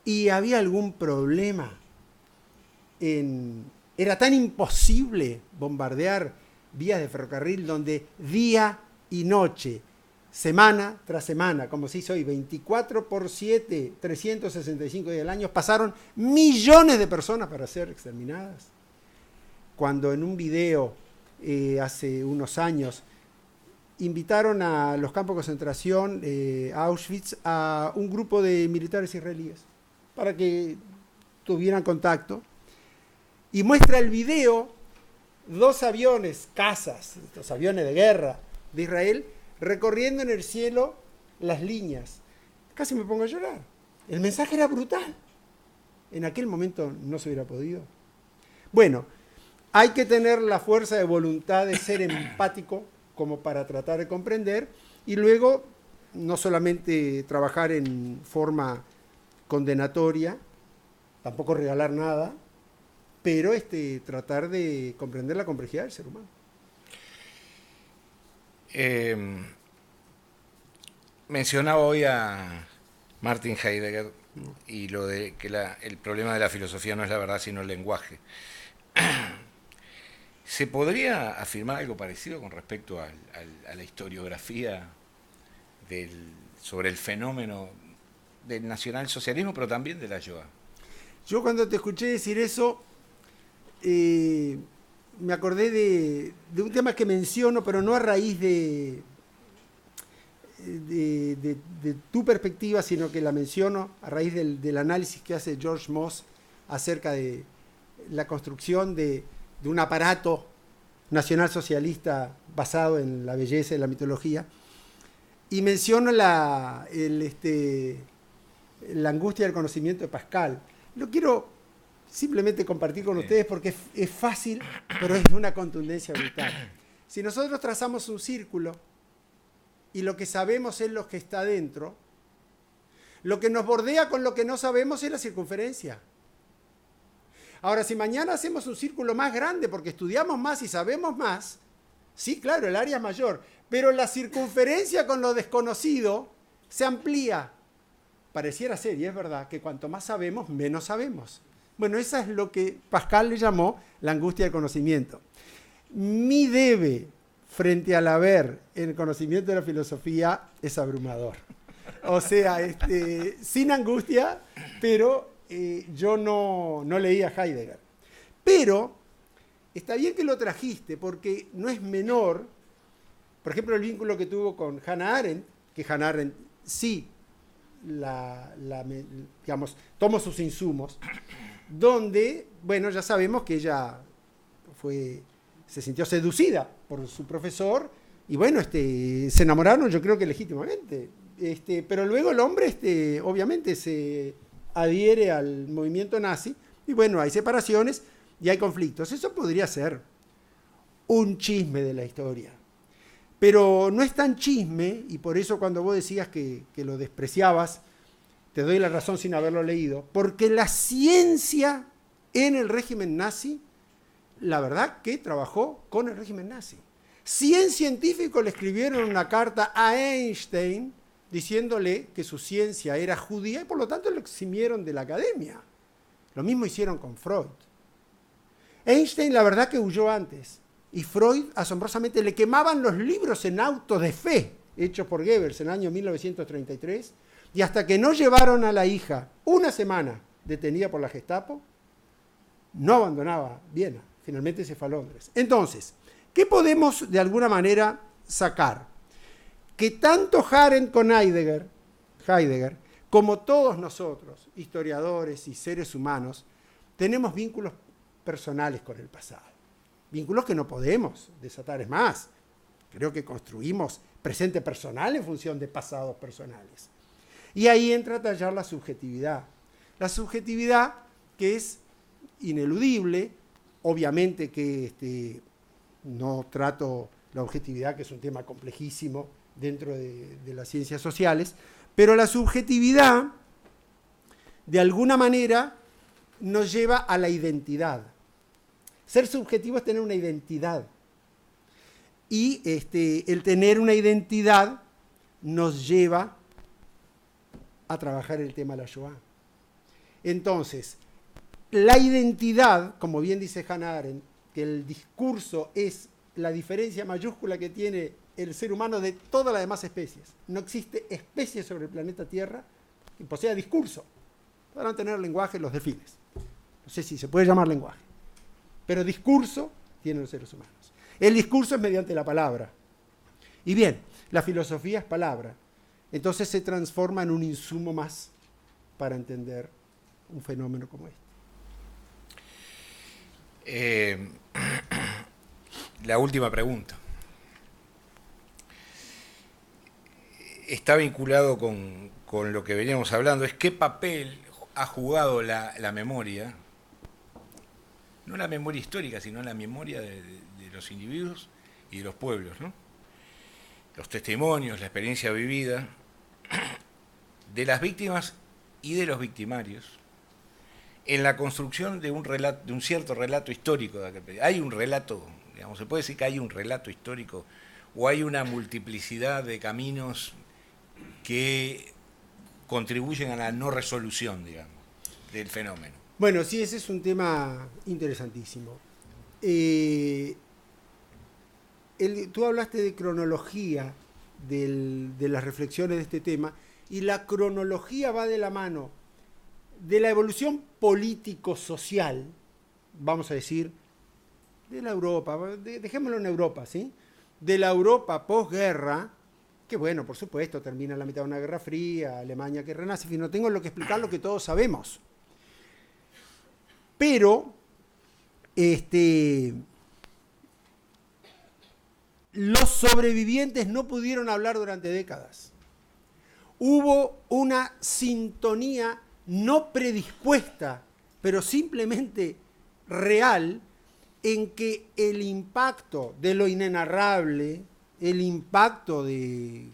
y había algún problema. Era tan imposible bombardear vías de ferrocarril donde día y noche, semana tras semana, como se hizo hoy, 24/7, 365 días del año, pasaron millones de personas para ser exterminadas. Cuando en un video hace unos años invitaron a los campos de concentración, a Auschwitz, a un grupo de militares israelíes para que tuvieran contacto, y muestra el video 2 aviones, cazas, estos aviones de guerra de Israel, recorriendo en el cielo las líneas. Casi me pongo a llorar. El mensaje era brutal. En aquel momento no se hubiera podido. Bueno, hay que tener la fuerza de voluntad de ser empático como para tratar de comprender, y luego no solamente trabajar en forma condenatoria, tampoco regalar nada, pero tratar de comprender la complejidad del ser humano. Mencionaba hoy a Martin Heidegger y lo de que el problema de la filosofía no es la verdad sino el lenguaje. ¿Se podría afirmar algo parecido con respecto a la historiografía sobre el fenómeno del nacionalsocialismo, pero también de la Shoah? Yo cuando te escuché decir eso, me acordé de un tema que menciono, pero no a raíz de tu perspectiva, sino que la menciono a raíz del análisis que hace George Moss acerca de la construcción de un aparato nacionalsocialista basado en la belleza y la mitología. Y menciono la angustia del conocimiento de Pascal. Lo quiero simplemente compartir con ustedes porque es fácil, pero es de una contundencia brutal. Si nosotros trazamos un círculo y lo que sabemos es lo que está dentro, lo que nos bordea con lo que no sabemos es la circunferencia. Ahora, si mañana hacemos un círculo más grande porque estudiamos más y sabemos más, sí, claro, el área es mayor, pero la circunferencia con lo desconocido se amplía. Pareciera ser, y es verdad, que cuanto más sabemos, menos sabemos. Bueno, eso es lo que Pascal le llamó la angustia del conocimiento. Mi debe frente al haber en el conocimiento de la filosofía es abrumador. O sea, sin angustia, pero yo no leía Heidegger. Pero está bien que lo trajiste, porque no es menor, por ejemplo, el vínculo que tuvo con Hannah Arendt, que Hannah Arendt sí digamos, tomo sus insumos, donde, bueno, ya sabemos que ella se sintió seducida por su profesor y bueno, se enamoraron, yo creo que legítimamente. Pero luego el hombre, obviamente, se adhiere al movimiento nazi y bueno, hay separaciones y hay conflictos. Eso podría ser un chisme de la historia. Pero no es tan chisme, y por eso cuando vos decías que lo despreciabas, te doy la razón sin haberlo leído, porque la ciencia en el régimen nazi, la verdad que trabajó con el régimen nazi. 100 científicos le escribieron una carta a Einstein diciéndole que su ciencia era judía y por lo tanto lo eximieron de la academia. Lo mismo hicieron con Freud. Einstein la verdad que huyó antes. Y Freud, asombrosamente, le quemaban los libros en auto de fe, hechos por Goebbels en el año 1933, y hasta que no llevaron a la hija una semana detenida por la Gestapo, no abandonaba Viena. Finalmente se fue a Londres. Entonces, ¿qué podemos de alguna manera sacar? Que tanto Arendt con Heidegger, como todos nosotros, historiadores y seres humanos, tenemos vínculos personales con el pasado. Vínculos que no podemos desatar. Es más, creo que construimos presente personal en función de pasados personales. Y ahí entra a tallar la subjetividad. La subjetividad que es ineludible, obviamente que no trato la objetividad, que es un tema complejísimo dentro de las ciencias sociales, pero la subjetividad, de alguna manera, nos lleva a la identidad. Ser subjetivo es tener una identidad. Y el tener una identidad nos lleva a trabajar el tema de la Shoah. Entonces, la identidad, como bien dice Hannah Arendt, que el discurso es la diferencia mayúscula que tiene el ser humano de todas las demás especies. No existe especie sobre el planeta Tierra que posea discurso. Podrán tener lenguaje los delfines. No sé si se puede llamar lenguaje. Pero discurso tienen los seres humanos. El discurso es mediante la palabra. Y bien, la filosofía es palabra. Entonces se transforma en un insumo más para entender un fenómeno como este. La última pregunta. Está vinculado con lo que veníamos hablando. Es qué papel ha jugado la memoria, no la memoria histórica, sino la memoria de los individuos y de los pueblos, ¿no? Los testimonios, la experiencia vivida de las víctimas y de los victimarios en la construcción de un relato, de un cierto relato histórico de aquel periodo. Hay un relato, digamos, se puede decir que hay un relato histórico o hay una multiplicidad de caminos que contribuyen a la no resolución, digamos, del fenómeno. Bueno, sí, ese es un tema interesantísimo. Tú hablaste de cronología de las reflexiones de este tema, y la cronología va de la mano de la evolución político-social, vamos a decir, de la Europa, dejémoslo en Europa, ¿sí? De la Europa posguerra, que bueno, por supuesto, termina la mitad de una guerra fría, Alemania que renace, en fin, no tengo lo que explicar lo que todos sabemos. Pero, los sobrevivientes no pudieron hablar durante décadas. Hubo una sintonía no predispuesta, pero simplemente real, en que el impacto de lo inenarrable, el impacto de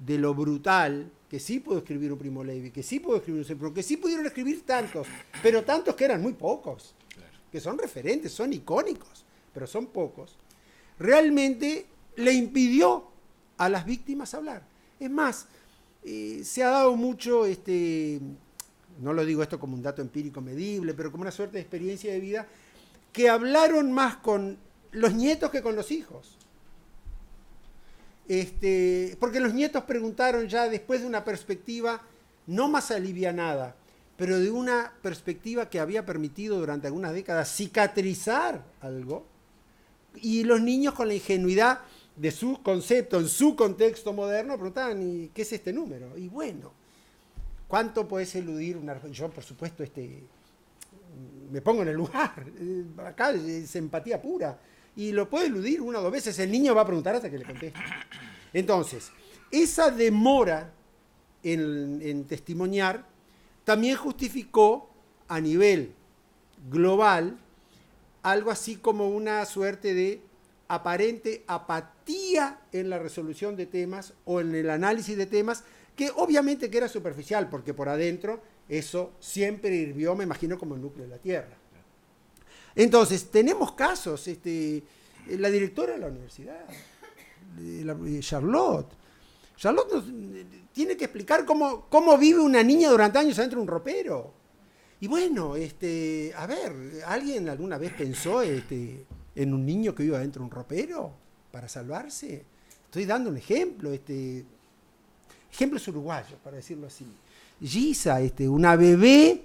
lo brutal, que sí pudo escribir un Primo Levi, que sí pudo escribir un Sepro, que sí pudieron escribir tantos, pero tantos que eran muy pocos, claro, que son referentes, son icónicos, pero son pocos, realmente le impidió a las víctimas hablar. Es más, se ha dado mucho, no lo digo esto como un dato empírico medible, pero como una suerte de experiencia de vida, que hablaron más con los nietos que con los hijos. Porque los nietos preguntaron ya después de una perspectiva no más alivianada, pero de una perspectiva que había permitido durante algunas décadas cicatrizar algo, y los niños con la ingenuidad de su concepto, en su contexto moderno, preguntaban, ¿y qué es este número? Y bueno, ¿cuánto puedes eludir una... Yo, por supuesto, me pongo en el lugar. Acá es empatía pura. Y lo puede eludir una o dos veces. El niño va a preguntar hasta que le conteste. Entonces, esa demora en testimoniar también justificó a nivel global algo así como una suerte de aparente apatía en la resolución de temas o en el análisis de temas, que obviamente que era superficial, porque por adentro eso siempre hirvió, me imagino, como el núcleo de la Tierra. Entonces, tenemos casos, la directora de la universidad, Charlotte tiene que explicar cómo vive una niña durante años adentro de un ropero. Y bueno, a ver, ¿alguien alguna vez pensó en un niño que vive adentro de un ropero para salvarse? Estoy dando un ejemplo, ejemplos uruguayos, para decirlo así. Gisa, una bebé,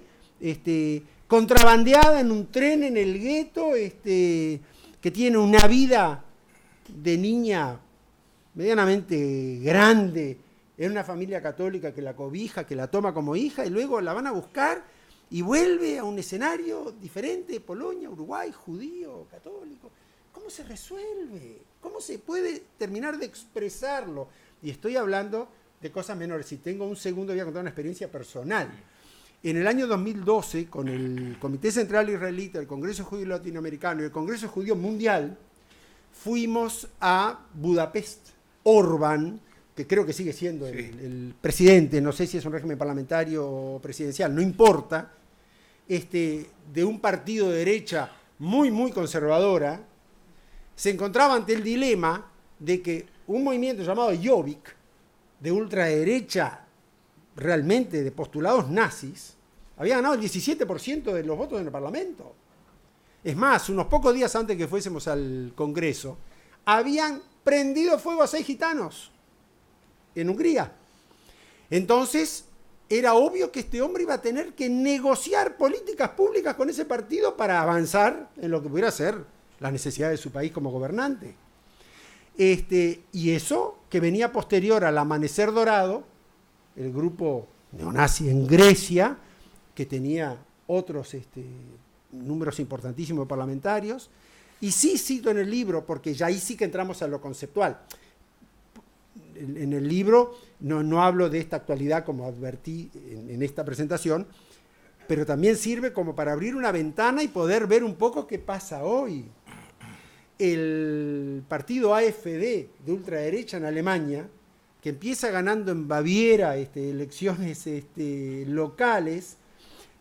contrabandeada en un tren en el gueto, que tiene una vida de niña medianamente grande, en una familia católica que la cobija, que la toma como hija, y luego la van a buscar y vuelve a un escenario diferente, Polonia, Uruguay, judío, católico. ¿Cómo se resuelve? ¿Cómo se puede terminar de expresarlo? Y estoy hablando de cosas menores. Si tengo un segundo, voy a contar una experiencia personal. En el año 2012, con el Comité Central Israelita, el Congreso Judío Latinoamericano y el Congreso Judío Mundial, fuimos a Budapest. Orbán, que creo que sigue siendo el presidente, no sé si es un régimen parlamentario o presidencial, no importa, de un partido de derecha muy, muy conservadora, se encontraba ante el dilema de que un movimiento llamado Jobbik, de ultraderecha, realmente de postulados nazis, había ganado el 17% de los votos en el Parlamento. Es más, unos pocos días antes que fuésemos al Congreso, habían prendido fuego a 6 gitanos en Hungría. Entonces, era obvio que este hombre iba a tener que negociar políticas públicas con ese partido para avanzar en lo que pudiera ser las necesidades de su país como gobernante. Y eso que venía posterior al Amanecer Dorado, el grupo neonazi en Grecia, que tenía otros números importantísimos de parlamentarios. Y sí cito en el libro, porque ya ahí sí que entramos a lo conceptual. En el libro no hablo de esta actualidad como advertí en esta presentación, pero también sirve como para abrir una ventana y poder ver un poco qué pasa hoy. El partido AfD de ultraderecha en Alemania, que empieza ganando en Baviera elecciones locales,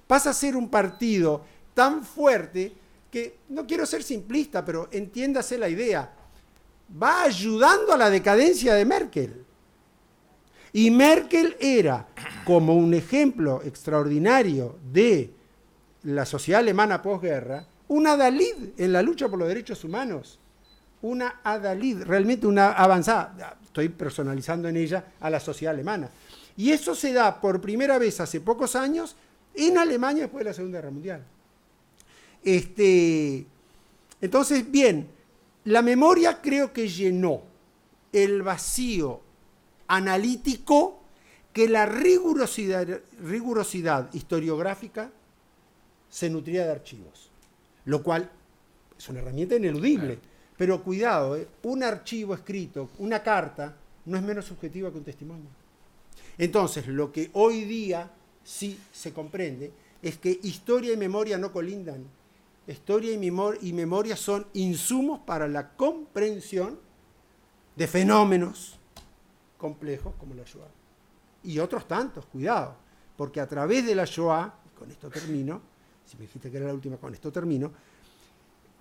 pasa a ser un partido tan fuerte que, no quiero ser simplista, pero entiéndase la idea, va ayudando a la decadencia de Merkel. Y Merkel era, como un ejemplo extraordinario de la sociedad alemana posguerra, una adalid en la lucha por los derechos humanos. Una adalid, realmente una avanzada. Estoy personalizando en ella a la sociedad alemana. Y eso se da por primera vez hace pocos años en Alemania después de la Segunda Guerra Mundial. Entonces, bien, la memoria creo que llenó el vacío analítico que la rigurosidad historiográfica se nutría de archivos, lo cual es una herramienta ineludible. Pero cuidado, un archivo escrito, una carta, no es menos subjetiva que un testimonio. Entonces, lo que hoy día sí se comprende es que historia y memoria no colindan. Historia y memoria son insumos para la comprensión de fenómenos complejos como la Shoah. Y otros tantos, cuidado, porque a través de la Shoah, y con esto termino, si me dijiste que era la última, con esto termino,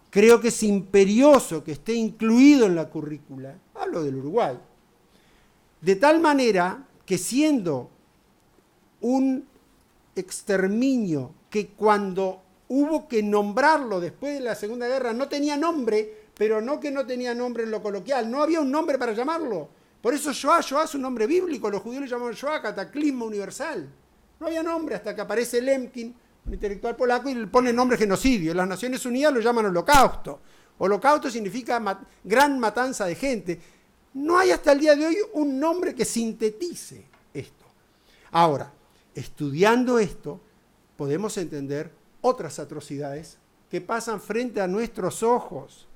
creo que es imperioso que esté incluido en la currícula, hablo del Uruguay, de tal manera que siendo un exterminio que cuando hubo que nombrarlo después de la Segunda Guerra no tenía nombre, pero no que no tenía nombre en lo coloquial, no había un nombre para llamarlo. Por eso Shoah es un nombre bíblico, los judíos le llamaban Shoah, cataclismo universal. No había nombre hasta que aparece Lemkin, un intelectual polaco, y le pone nombre genocidio. Las Naciones Unidas lo llaman holocausto. Holocausto significa gran matanza de gente. No hay hasta el día de hoy un nombre que sintetice esto. Ahora, estudiando esto, podemos entender otras atrocidades que pasan frente a nuestros ojos.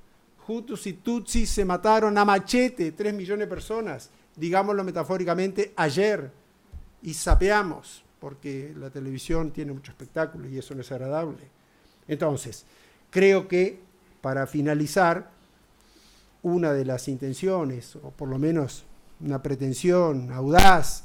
Hutus y Tutsis se mataron a machete, 3 millones de personas, digámoslo metafóricamente, ayer, y sapeamos, porque la televisión tiene mucho espectáculo y eso no es agradable. Entonces, creo que, para finalizar, una de las intenciones, o por lo menos una pretensión audaz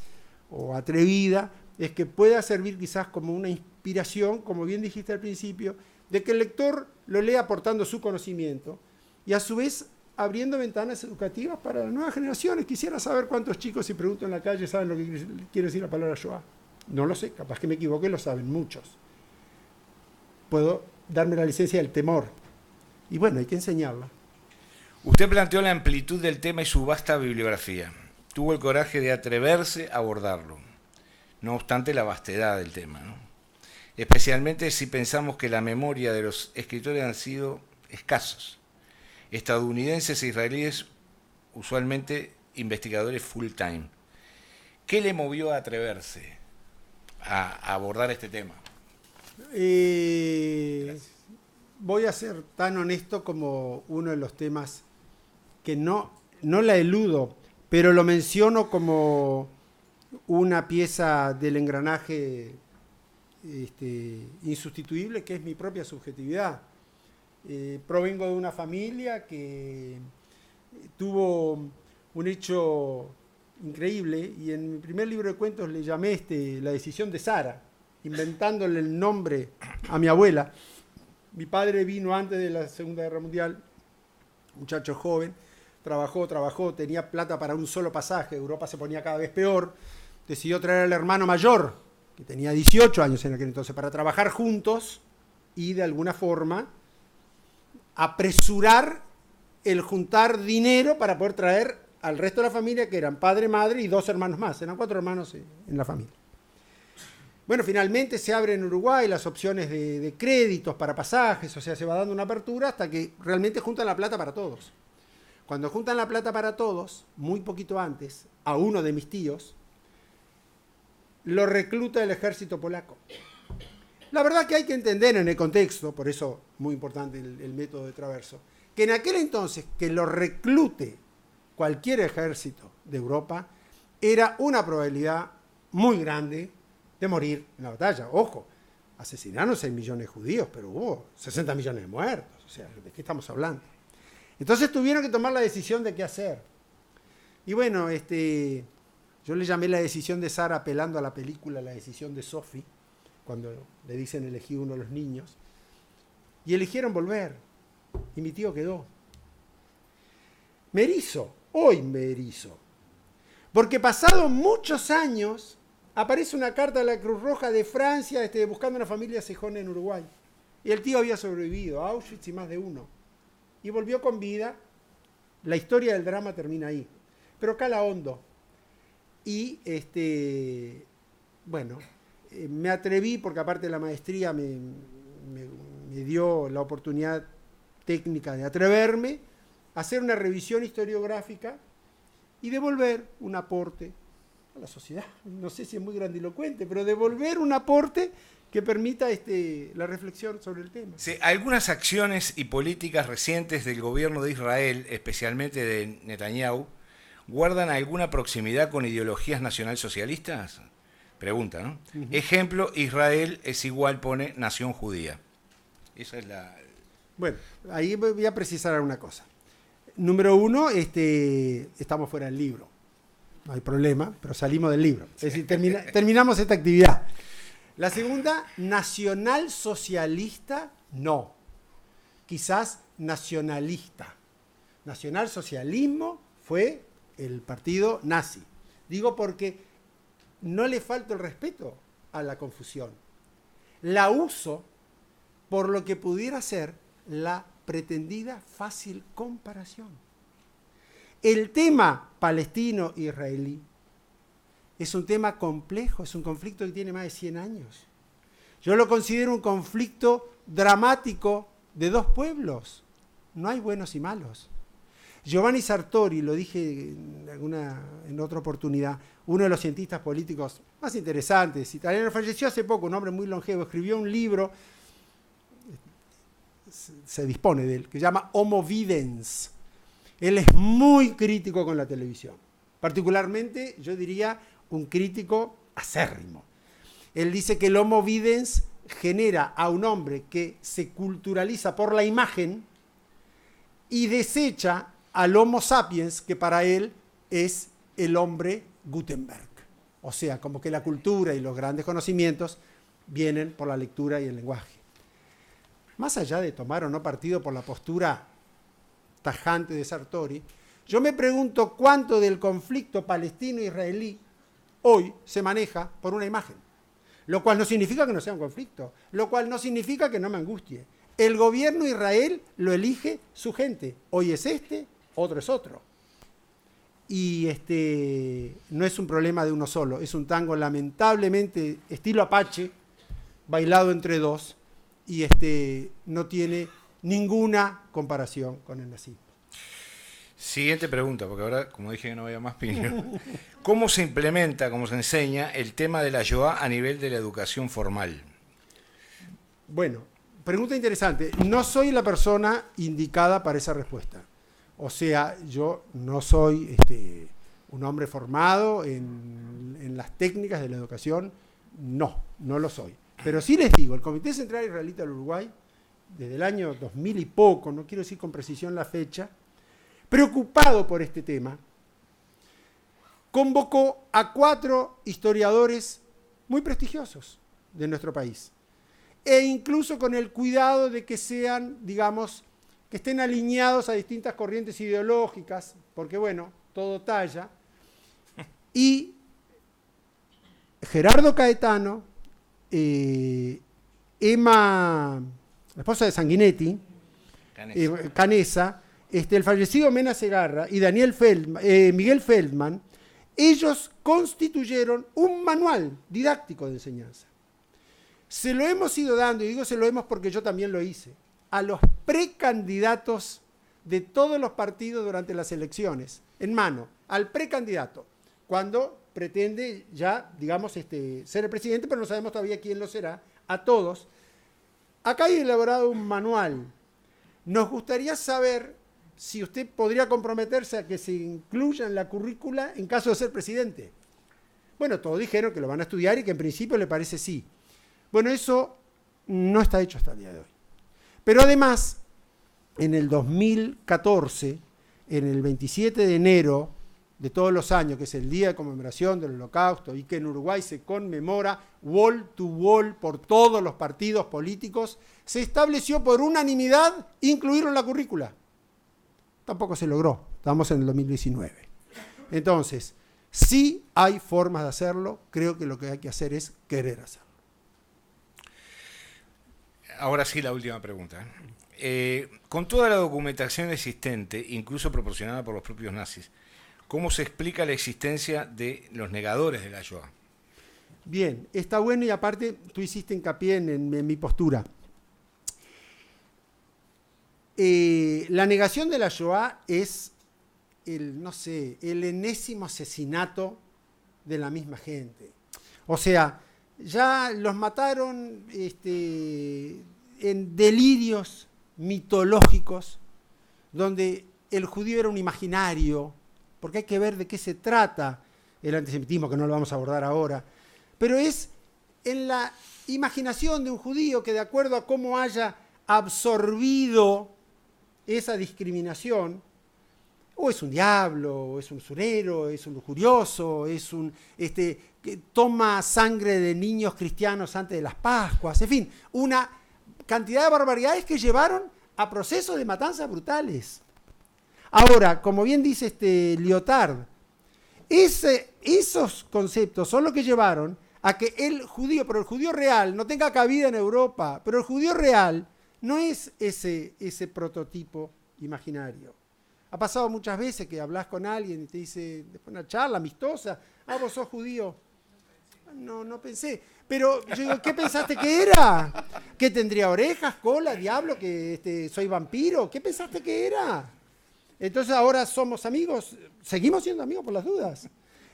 o atrevida, es que pueda servir quizás como una inspiración, como bien dijiste al principio, de que el lector lo lea aportando su conocimiento y a su vez abriendo ventanas educativas para las nuevas generaciones. Quisiera saber cuántos chicos, si pregunto en la calle, saben lo que quiere decir la palabra Shoah. No lo sé, capaz que me equivoqué, lo saben muchos. Puedo darme la licencia del temor. Y bueno, hay que enseñarla. Usted planteó la amplitud del tema y su vasta bibliografía. Tuvo el coraje de atreverse a abordarlo, no obstante la vastedad del tema, ¿no? Especialmente si pensamos que la memoria de los escritores han sido escasos. Estadounidenses e israelíes, usualmente investigadores full time. ¿Qué le movió a atreverse a abordar este tema? Voy a ser tan honesto como uno de los temas que no la eludo, pero lo menciono como una pieza del engranaje insustituible, que es mi propia subjetividad. Provengo de una familia que tuvo un hecho increíble, y en mi primer libro de cuentos le llamé La decisión de Sara, inventándole el nombre a mi abuela. Mi padre vino antes de la Segunda Guerra Mundial, muchacho joven, trabajó, tenía plata para un solo pasaje, Europa se ponía cada vez peor, decidió traer al hermano mayor, que tenía 18 años en aquel entonces, para trabajar juntos y de alguna forma apresurar el juntar dinero para poder traer al resto de la familia, que eran padre, madre y 2 hermanos más. Eran 4 hermanos en la familia. Bueno, finalmente se abren en Uruguay las opciones de créditos para pasajes, o sea, se va dando una apertura hasta que realmente juntan la plata para todos. Cuando juntan la plata para todos, muy poquito antes, a uno de mis tíos, lo recluta el ejército polaco. La verdad que hay que entender en el contexto, por eso muy importante el método de Traverso, que en aquel entonces que lo reclute cualquier ejército de Europa era una probabilidad muy grande de morir en la batalla. Ojo, asesinaron 6 millones de judíos, pero hubo 60 millones de muertos. O sea, ¿de qué estamos hablando? Entonces tuvieron que tomar la decisión de qué hacer. Y bueno, yo le llamé la decisión de Sara, apelando a la película La decisión de Sophie, cuando le dicen elegí uno de los niños. Y eligieron volver. Y mi tío quedó. Me erizo, hoy me erizo. Porque pasado muchos años, aparece una carta de la Cruz Roja de Francia buscando una familia cejona en Uruguay. Y el tío había sobrevivido a Auschwitz y más de uno. Y volvió con vida. La historia del drama termina ahí. Pero cala hondo. Y, me atreví, porque aparte de la maestría me dio la oportunidad técnica de atreverme a hacer una revisión historiográfica y devolver un aporte a la sociedad. No sé si es muy grandilocuente, pero devolver un aporte que permita la reflexión sobre el tema. Sí, algunas acciones y políticas recientes del gobierno de Israel, especialmente de Netanyahu, ¿guardan alguna proximidad con ideologías nacionalsocialistas? Pregunta, ¿no? Uh-huh. Ejemplo, Israel es igual, pone, nación judía. Esa es la... Bueno, ahí voy a precisar una cosa. Número 1, estamos fuera del libro. No hay problema, pero salimos del libro. Es decir, terminamos esta actividad. La segunda, nacionalsocialista, no. Quizás nacionalista. Nacionalsocialismo fue el partido nazi. Digo porque no le falta el respeto a la confusión. La uso por lo que pudiera ser la pretendida fácil comparación. El tema palestino-israelí es un tema complejo, es un conflicto que tiene más de 100 años. Yo lo considero un conflicto dramático de 2 pueblos. No hay buenos y malos. Giovanni Sartori, lo dije en otra oportunidad, uno de los cientistas políticos más interesantes, italiano, falleció hace poco, un hombre muy longevo, escribió un libro, se dispone de él, que se llama Homo Videns. Él es muy crítico con la televisión, particularmente, yo diría, un crítico acérrimo. Él dice que el Homo Videns genera a un hombre que se culturaliza por la imagen y desecha al Homo sapiens, que para él es el hombre Gutenberg. O sea, como que la cultura y los grandes conocimientos vienen por la lectura y el lenguaje. Más allá de tomar o no partido por la postura tajante de Sartori, yo me pregunto cuánto del conflicto palestino-israelí hoy se maneja por una imagen. Lo cual no significa que no sea un conflicto, lo cual no significa que no me angustie. El gobierno de Israel lo elige su gente. Hoy es este, otro es otro. Y no es un problema de uno solo, es un tango lamentablemente estilo Apache, bailado entre dos, y no tiene ninguna comparación con el nazismo. Siguiente pregunta, porque ahora, como dije que no había más piño. ¿Cómo se implementa, cómo se enseña el tema de la Shoah a nivel de la educación formal? Bueno, pregunta interesante. No soy la persona indicada para esa respuesta. O sea, yo no soy un hombre formado en las técnicas de la educación. No lo soy. Pero sí les digo, el Comité Central Israelita del Uruguay, desde el año 2000 y poco, no quiero decir con precisión la fecha, preocupado por este tema, convocó a 4 historiadores muy prestigiosos de nuestro país, e incluso con el cuidado de que sean, digamos, que estén alineados a distintas corrientes ideológicas, porque bueno, todo talla, y Gerardo Caetano, Emma, la esposa de Sanguinetti, Canessa, el fallecido Mena Segarra y Miguel Feldman, ellos constituyeron un manual didáctico de enseñanza. Se lo hemos ido dando, y digo se lo hemos porque yo también lo hice, a los precandidatos de todos los partidos durante las elecciones, en mano, al precandidato, cuando pretende ya, digamos, ser el presidente, pero no sabemos todavía quién lo será, a todos. Acá hay elaborado un manual. Nos gustaría saber si usted podría comprometerse a que se incluya en la currícula en caso de ser presidente. Bueno, todos dijeron que lo van a estudiar y que en principio le parece sí. Bueno, eso no está hecho hasta el día de hoy. Pero además, en el 2014, en el 27 de enero de todos los años, que es el Día de Conmemoración del Holocausto y que en Uruguay se conmemora wall to wall por todos los partidos políticos, se estableció por unanimidad incluirlo en la currícula. Tampoco se logró, estamos en el 2019. Entonces, sí hay formas de hacerlo, creo que lo que hay que hacer es querer hacerlo. Ahora sí, la última pregunta. Con toda la documentación existente, incluso proporcionada por los propios nazis, ¿cómo se explica la existencia de los negadores de la Shoah? Bien, está bueno y aparte tú hiciste hincapié en mi postura. La negación de la Shoah es el enésimo asesinato de la misma gente. O sea, ya los mataron en delirios mitológicos, donde el judío era un imaginario, porque hay que ver de qué se trata el antisemitismo, que no lo vamos a abordar ahora, pero es en la imaginación de un judío que de acuerdo a cómo haya absorbido esa discriminación, o es un diablo, o es un usurero, es un lujurioso, es un que toma sangre de niños cristianos antes de las Pascuas, en fin, una cantidad de barbaridades que llevaron a procesos de matanzas brutales. Ahora, como bien dice Lyotard, esos conceptos son los que llevaron a que el judío, pero el judío real, no tenga cabida en Europa, pero el judío real no es ese prototipo imaginario. Ha pasado muchas veces que hablas con alguien y te dice, después de una charla amistosa, vos sos judío. No pensé. Pero yo digo, ¿qué pensaste que era? ¿Que tendría orejas, cola, diablo, que soy vampiro? ¿Qué pensaste que era? Entonces ahora somos amigos, seguimos siendo amigos por las dudas.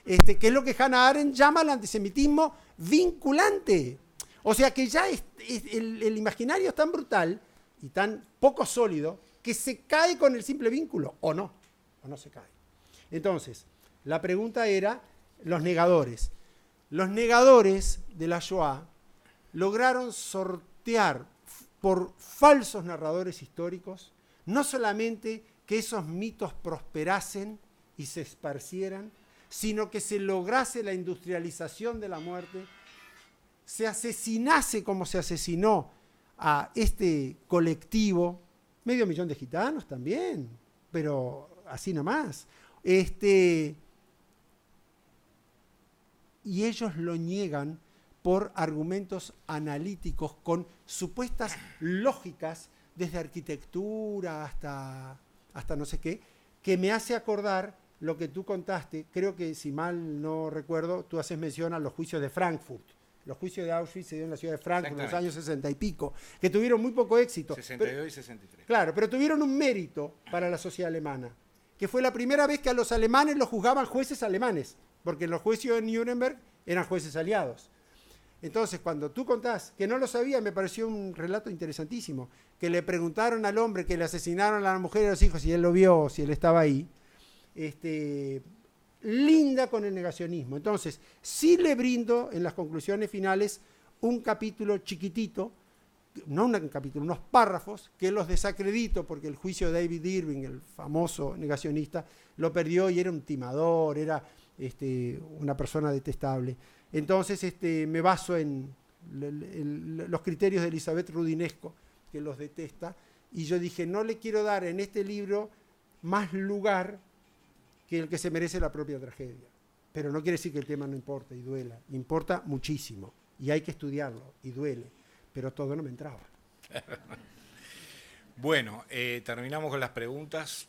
Que es lo que Hannah Arendt llama el antisemitismo vinculante. O sea que ya el imaginario es tan brutal y tan poco sólido que se cae con el simple vínculo, o no se cae. Entonces, la pregunta era los negadores. Los negadores de la Shoah lograron sortear por falsos narradores históricos, no solamente que esos mitos prosperasen y se esparcieran, sino que se lograse la industrialización de la muerte, se asesinase como se asesinó a este colectivo, 500.000 de gitanos también, pero así nomás. Y ellos lo niegan por argumentos analíticos con supuestas lógicas desde arquitectura hasta no sé qué, que me hace acordar lo que tú contaste. Creo que, si mal no recuerdo, tú haces mención a los juicios de Frankfurt. Los juicios de Auschwitz se dieron en la ciudad de Frankfurt en los años 60 y pico, que tuvieron muy poco éxito. 62 y 63. Claro, pero tuvieron un mérito para la sociedad alemana, que fue la primera vez que a los alemanes los juzgaban jueces alemanes, porque los juicios de Nuremberg eran jueces aliados. Entonces, cuando tú contás, que no lo sabía, me pareció un relato interesantísimo, que le preguntaron al hombre que le asesinaron a la mujer y a los hijos si él lo vio, si él estaba ahí, linda con el negacionismo. Entonces, sí le brindo en las conclusiones finales un capítulo chiquitito, no un capítulo, unos párrafos, que los desacredito porque el juicio de David Irving, el famoso negacionista, lo perdió y era un timador, era una persona detestable. Entonces me baso en los criterios de Elizabeth Rudinesco, que los detesta, y yo dije, no le quiero dar en este libro más lugar que el que se merece la propia tragedia. Pero no quiere decir que el tema no importa y duela. Importa muchísimo y hay que estudiarlo y duele, pero todo no me entraba. Bueno, terminamos con las preguntas.